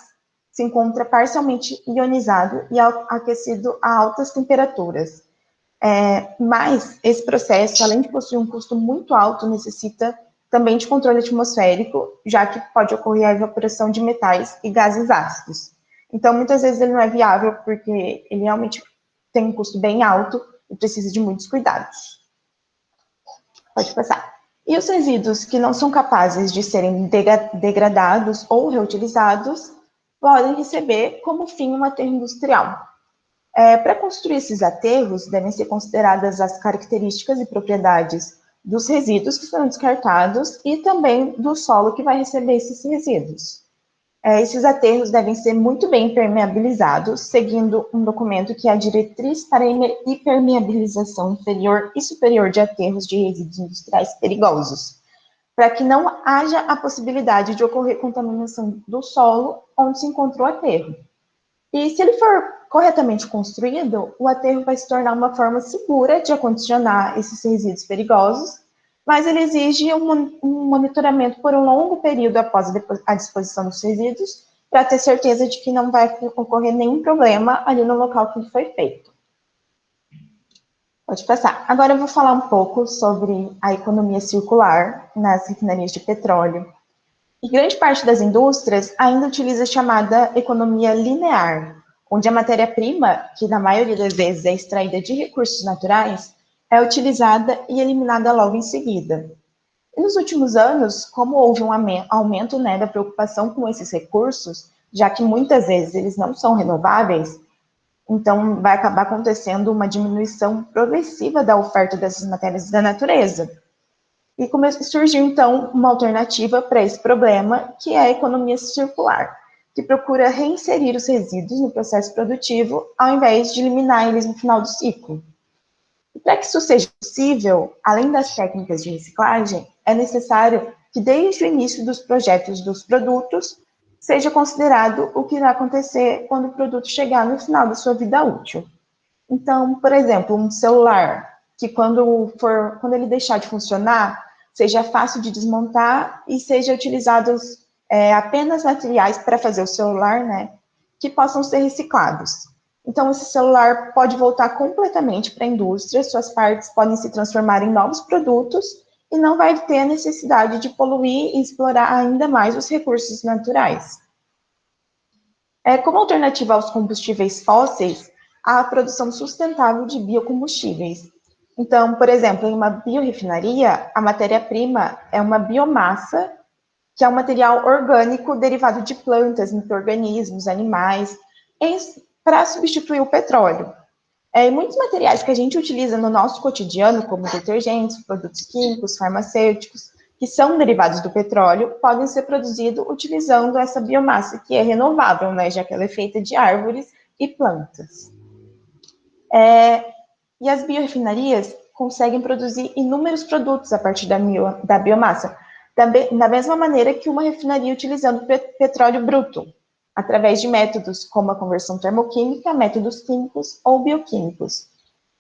se encontra parcialmente ionizado e aquecido a altas temperaturas. Mas esse processo, além de possuir um custo muito alto, necessita também de controle atmosférico, já que pode ocorrer a evaporação de metais e gases ácidos. Então, muitas vezes ele não é viável porque ele realmente tem um custo bem alto e precisa de muitos cuidados. Pode passar. E os resíduos que não são capazes de serem degradados ou reutilizados podem receber como fim um aterro industrial. Para construir esses aterros, devem ser consideradas as características e propriedades dos resíduos que serão descartados e também do solo que vai receber esses resíduos. Esses aterros devem ser muito bem impermeabilizados, seguindo um documento que é a Diretriz para a Impermeabilização Inferior e Superior de Aterros de Resíduos Industriais Perigosos, para que não haja a possibilidade de ocorrer contaminação do solo onde se encontra o aterro. E se ele for corretamente construído, o aterro vai se tornar uma forma segura de acondicionar esses resíduos perigosos, mas ele exige um monitoramento por um longo período após a disposição dos resíduos, para ter certeza de que não vai ocorrer nenhum problema ali no local que ele foi feito. Pode passar. Agora eu vou falar um pouco sobre a economia circular nas refinarias de petróleo. E grande parte das indústrias ainda utiliza a chamada economia linear, onde a matéria-prima, que na maioria das vezes é extraída de recursos naturais, é utilizada e eliminada logo em seguida. E nos últimos anos, como houve um aumento da preocupação com esses recursos, já que muitas vezes eles não são renováveis, então vai acabar acontecendo uma diminuição progressiva da oferta dessas matérias da natureza. E surgiu, então, uma alternativa para esse problema, que é a economia circular, que procura reinserir os resíduos no processo produtivo, ao invés de eliminar eles no final do ciclo. E para que isso seja possível, além das técnicas de reciclagem, é necessário que, desde o início dos projetos dos produtos, seja considerado o que irá acontecer quando o produto chegar no final da sua vida útil. Então, por exemplo, um celular, que quando ele deixar de funcionar, seja fácil de desmontar e seja utilizados apenas materiais para fazer o celular, né, que possam ser reciclados. Então, esse celular pode voltar completamente para a indústria, suas partes podem se transformar em novos produtos e não vai ter a necessidade de poluir e explorar ainda mais os recursos naturais. Como alternativa aos combustíveis fósseis, há a produção sustentável de biocombustíveis. Então, por exemplo, em uma biorefinaria, a matéria-prima é uma biomassa, que é um material orgânico derivado de plantas, micro-organismos, animais, para substituir o petróleo. E muitos materiais que a gente utiliza no nosso cotidiano, como detergentes, produtos químicos, farmacêuticos, que são derivados do petróleo, podem ser produzidos utilizando essa biomassa, que é renovável, né, já que ela é feita de árvores e plantas. E as biorefinarias conseguem produzir inúmeros produtos a partir da biomassa, da mesma maneira que uma refinaria utilizando petróleo bruto, através de métodos como a conversão termoquímica, métodos químicos ou bioquímicos.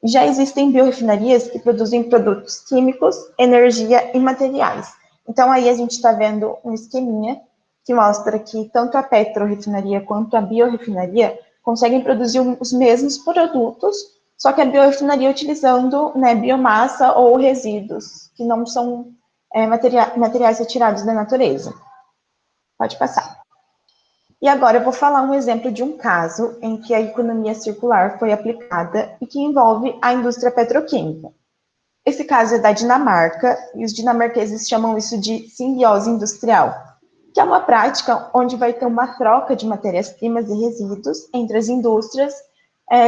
Já existem biorefinarias que produzem produtos químicos, energia e materiais. Então, aí a gente está vendo um esqueminha que mostra que tanto a petrorefinaria quanto a biorefinaria conseguem produzir os mesmos produtos, só que a biorefinaria utilizando, né, biomassa ou resíduos, que não são materiais retirados da natureza. Pode passar. E agora eu vou falar um exemplo de um caso em que a economia circular foi aplicada e que envolve a indústria petroquímica. Esse caso é da Dinamarca, e os dinamarqueses chamam isso de simbiose industrial, que é uma prática onde vai ter uma troca de matérias-primas e resíduos entre as indústrias,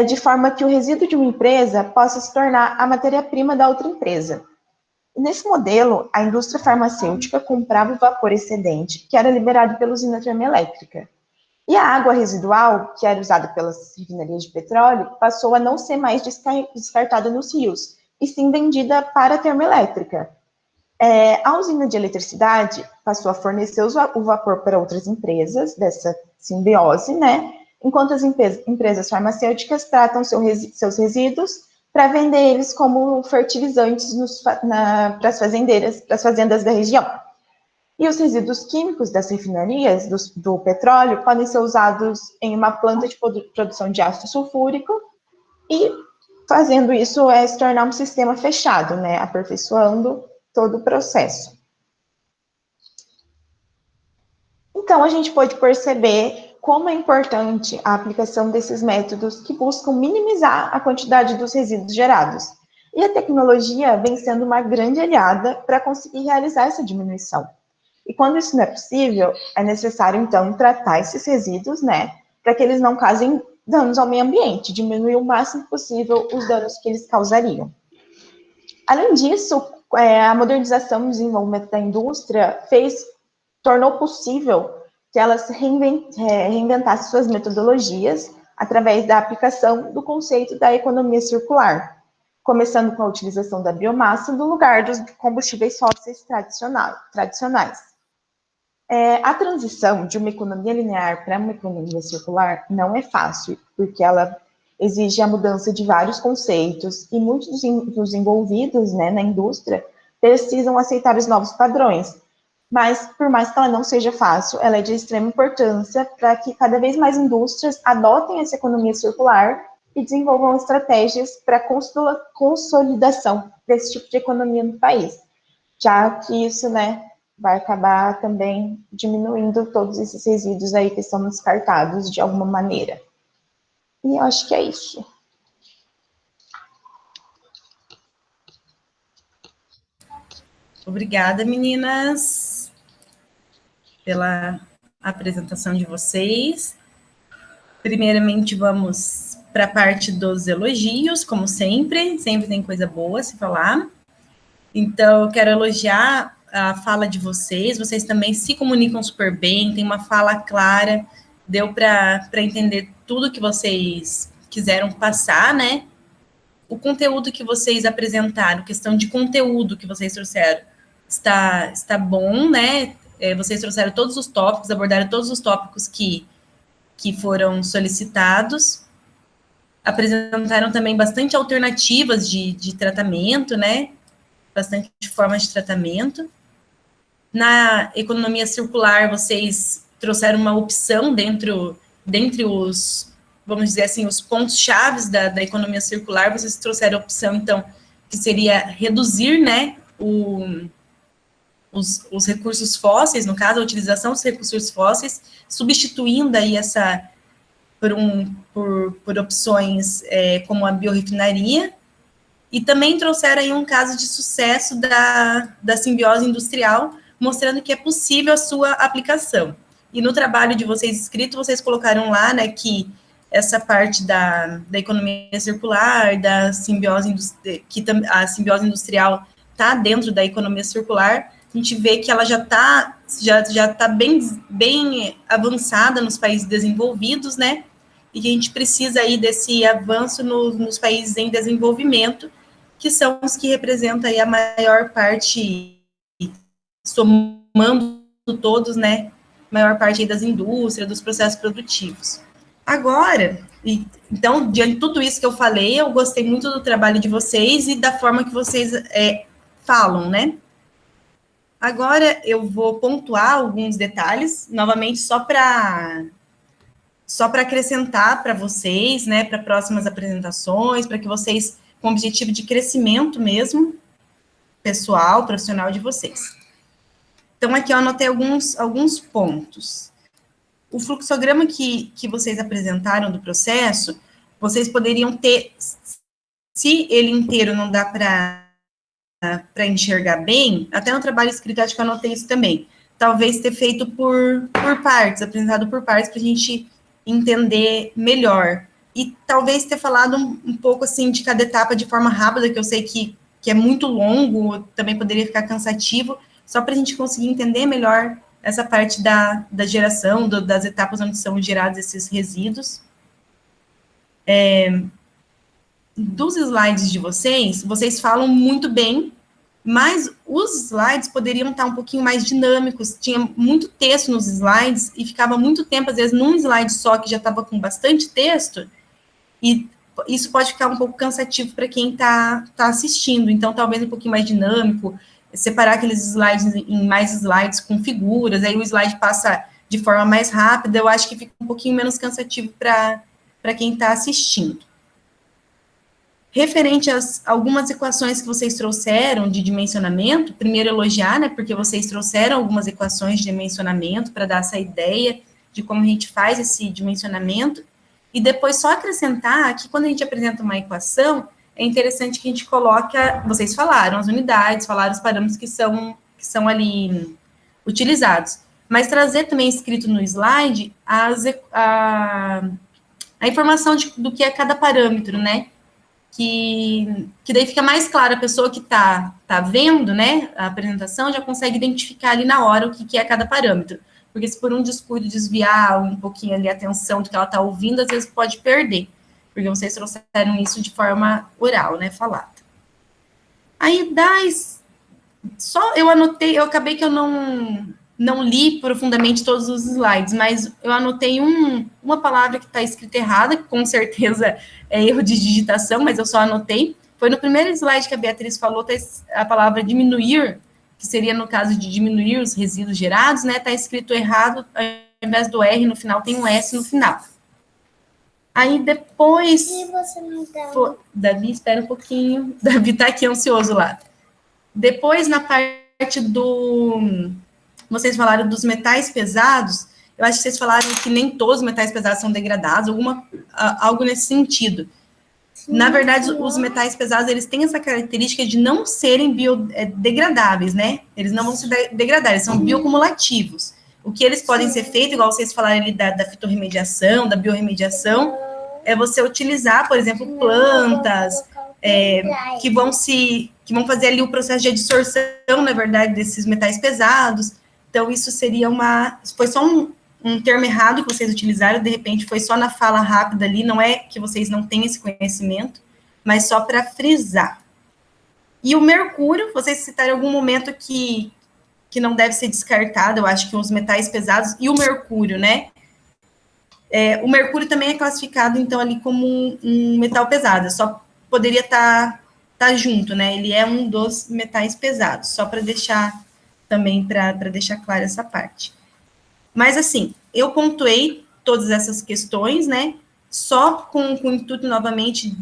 de forma que o resíduo de uma empresa possa se tornar a matéria-prima da outra empresa. E nesse modelo, a indústria farmacêutica comprava o vapor excedente, que era liberado pela usina termoelétrica. E a água residual, que era usada pelas refinarias de petróleo, passou a não ser mais descartada nos rios, e sim vendida para a termoelétrica. A usina de eletricidade passou a fornecer o vapor para outras empresas dessa simbiose, né? Enquanto as empresas farmacêuticas tratam seus resíduos para vender eles como fertilizantes para as fazendas da região. E os resíduos químicos das refinarias do petróleo podem ser usados em uma planta de produção de ácido sulfúrico e fazendo isso se tornar um sistema fechado, né, aperfeiçoando todo o processo. Então, a gente pode perceber como é importante a aplicação desses métodos que buscam minimizar a quantidade dos resíduos gerados. E a tecnologia vem sendo uma grande aliada para conseguir realizar essa diminuição. E quando isso não é possível, é necessário, então, tratar esses resíduos, né, para que eles não causem danos ao meio ambiente, diminuir o máximo possível os danos que eles causariam. Além disso, a modernização e o desenvolvimento da indústria tornou possível que elas reinventassem suas metodologias através da aplicação do conceito da economia circular, começando com a utilização da biomassa no lugar dos combustíveis fósseis tradicionais. A transição de uma economia linear para uma economia circular não é fácil, porque ela exige a mudança de vários conceitos e muitos dos envolvidos, né, na indústria precisam aceitar os novos padrões. Mas, por mais que ela não seja fácil, ela é de extrema importância para que cada vez mais indústrias adotem essa economia circular e desenvolvam estratégias para a consolidação desse tipo de economia no país, já que isso, né, vai acabar também diminuindo todos esses resíduos aí que são descartados de alguma maneira. E eu acho que é isso. Obrigada, meninas, pela apresentação de vocês. Primeiramente, vamos para a parte dos elogios, como sempre tem coisa boa a se falar. Então, eu quero elogiar a fala de vocês também se comunicam super bem, tem uma fala clara, deu para entender tudo que vocês quiseram passar, né? O conteúdo que vocês apresentaram, questão de conteúdo que vocês trouxeram, está bom, né? Vocês trouxeram todos os tópicos, abordaram todos os tópicos que foram solicitados, apresentaram também bastante alternativas de tratamento, né? Bastante formas de tratamento. Na economia circular, vocês trouxeram uma opção dentre os, vamos dizer assim, os pontos-chave da economia circular, vocês trouxeram a opção, então, que seria reduzir, né, os recursos fósseis, no caso, a utilização dos recursos fósseis, substituindo aí essa por opções como a biorefinaria, e também trouxeram aí um caso de sucesso da simbiose industrial, mostrando que é possível a sua aplicação. E no trabalho de vocês escrito, vocês colocaram lá, né, que essa parte da economia circular, da simbiose, que a simbiose industrial está dentro da economia circular, a gente vê que ela já tá bem avançada nos países desenvolvidos, né, e que a gente precisa aí desse avanço nos países em desenvolvimento, que são os que representam aí a maior parte, somando todos, né, maior parte aí das indústrias, dos processos produtivos. Agora, então, diante de tudo isso que eu falei, eu gostei muito do trabalho de vocês e da forma que vocês falam, né? Agora, eu vou pontuar alguns detalhes, novamente, só para acrescentar para vocês, né, para próximas apresentações, para que vocês, com o objetivo de crescimento mesmo, pessoal, profissional de vocês. Então, aqui eu anotei alguns pontos. O fluxograma que vocês apresentaram do processo, vocês poderiam ter, se ele inteiro não dá para enxergar bem, até no trabalho escrito, acho que eu anotei isso também, talvez ter feito por partes, apresentado por partes, para a gente entender melhor. E talvez ter falado um pouco, assim, de cada etapa de forma rápida, que eu sei que é muito longo, também poderia ficar cansativo, só para a gente conseguir entender melhor essa parte da geração, das etapas onde são gerados esses resíduos. Dos slides de vocês falam muito bem, mas os slides poderiam estar um pouquinho mais dinâmicos, tinha muito texto nos slides, e ficava muito tempo, às vezes, num slide só, que já estava com bastante texto, e isso pode ficar um pouco cansativo para quem está assistindo, então talvez um pouquinho mais dinâmico, separar aqueles slides em mais slides com figuras, aí o slide passa de forma mais rápida, eu acho que fica um pouquinho menos cansativo para quem está assistindo. Referente às algumas equações que vocês trouxeram de dimensionamento, primeiro elogiar, né, porque vocês trouxeram algumas equações de dimensionamento para dar essa ideia de como a gente faz esse dimensionamento, e depois só acrescentar que quando a gente apresenta uma equação, é interessante que a gente coloque, vocês falaram as unidades, falaram os parâmetros que são ali utilizados, mas trazer também escrito no slide a informação do que é cada parâmetro, né? Que daí fica mais claro, a pessoa que tá vendo, né, a apresentação já consegue identificar ali na hora o que é cada parâmetro. Porque se por um descuido desviar um pouquinho ali a atenção do que ela está ouvindo, às vezes pode perder. Porque vocês trouxeram isso de forma oral, né, falada. Aí, só eu anotei, eu acabei que eu não li profundamente todos os slides, mas eu anotei uma palavra que está escrita errada, que com certeza é erro de digitação, mas eu só anotei. Foi no primeiro slide que a Beatriz falou, tá a palavra diminuir, que seria no caso de diminuir os resíduos gerados, né, está escrito errado, ao invés do R no final, tem um S no final. Aí depois... E você não dá... Davi, espera um pouquinho, Davi está aqui ansioso lá. Depois, na parte vocês falaram dos metais pesados, eu acho que vocês falaram que nem todos os metais pesados são degradados, algo nesse sentido. Sim, na verdade, os metais pesados, eles têm essa característica de não serem biodegradáveis, né? Eles não vão se degradar, eles são bioacumulativos. O que eles podem ser feito, igual vocês falaram ali da fitorremediação, da biorremediação, é você utilizar, por exemplo, plantas que vão fazer ali o processo de adsorção, na verdade, desses metais pesados. Então, isso seria foi só um termo errado que vocês utilizaram, de repente foi só na fala rápida ali, não é que vocês não têm esse conhecimento, mas só para frisar. E o mercúrio, vocês citaram em algum momento que não deve ser descartado, eu acho que os metais pesados e o mercúrio, né? O mercúrio também é classificado, então, ali como um metal pesado, só poderia estar junto, né? Ele é um dos metais pesados, só para deixar também, para deixar clara essa parte. Mas, assim, eu pontuei todas essas questões, né? Só com o intuito, novamente,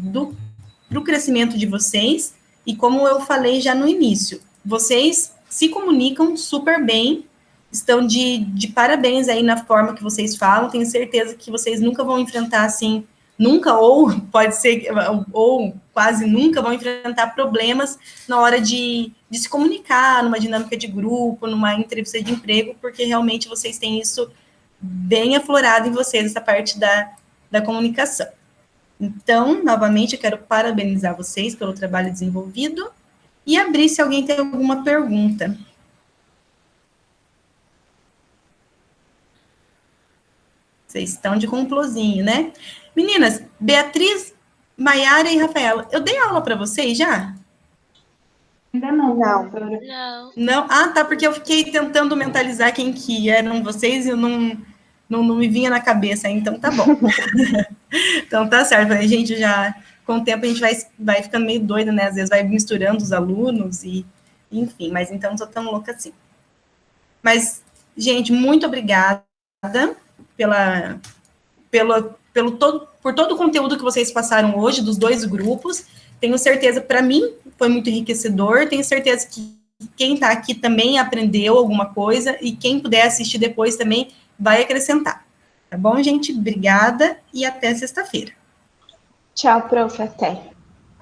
pro crescimento de vocês, e como eu falei já no início, vocês se comunicam super bem, estão de parabéns aí na forma que vocês falam, tenho certeza que vocês nunca vão enfrentar, assim, nunca, ou pode ser, ou quase nunca vão enfrentar problemas na hora de se comunicar, numa dinâmica de grupo, numa entrevista de emprego, porque realmente vocês têm isso bem aflorado em vocês, essa parte da comunicação. Então, novamente, eu quero parabenizar vocês pelo trabalho desenvolvido e abrir se alguém tem alguma pergunta. Vocês estão de complôzinho, né? Meninas, Beatriz, Maiara e Rafaela, eu dei aula para vocês já? Ainda não. Não. Ah, tá, porque eu fiquei tentando mentalizar quem que eram vocês e eu não me vinha na cabeça, então tá bom. Então tá certo, a gente já, com o tempo a gente vai ficando meio doida, né? Às vezes vai misturando os alunos e, enfim, mas então não sou tão louca assim. Mas, gente, muito obrigada por todo o conteúdo que vocês passaram hoje, dos dois grupos. Tenho certeza, para mim, foi muito enriquecedor. Tenho certeza que quem está aqui também aprendeu alguma coisa e quem puder assistir depois também vai acrescentar. Tá bom, gente? Obrigada e até sexta-feira. Tchau, prof. Até.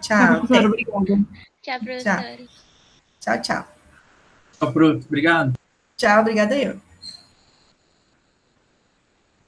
Tchau. Até. Obrigada. Tchau, professores. Tchau, tchau. Tchau, prof. Obrigado. Tchau, obrigada eu.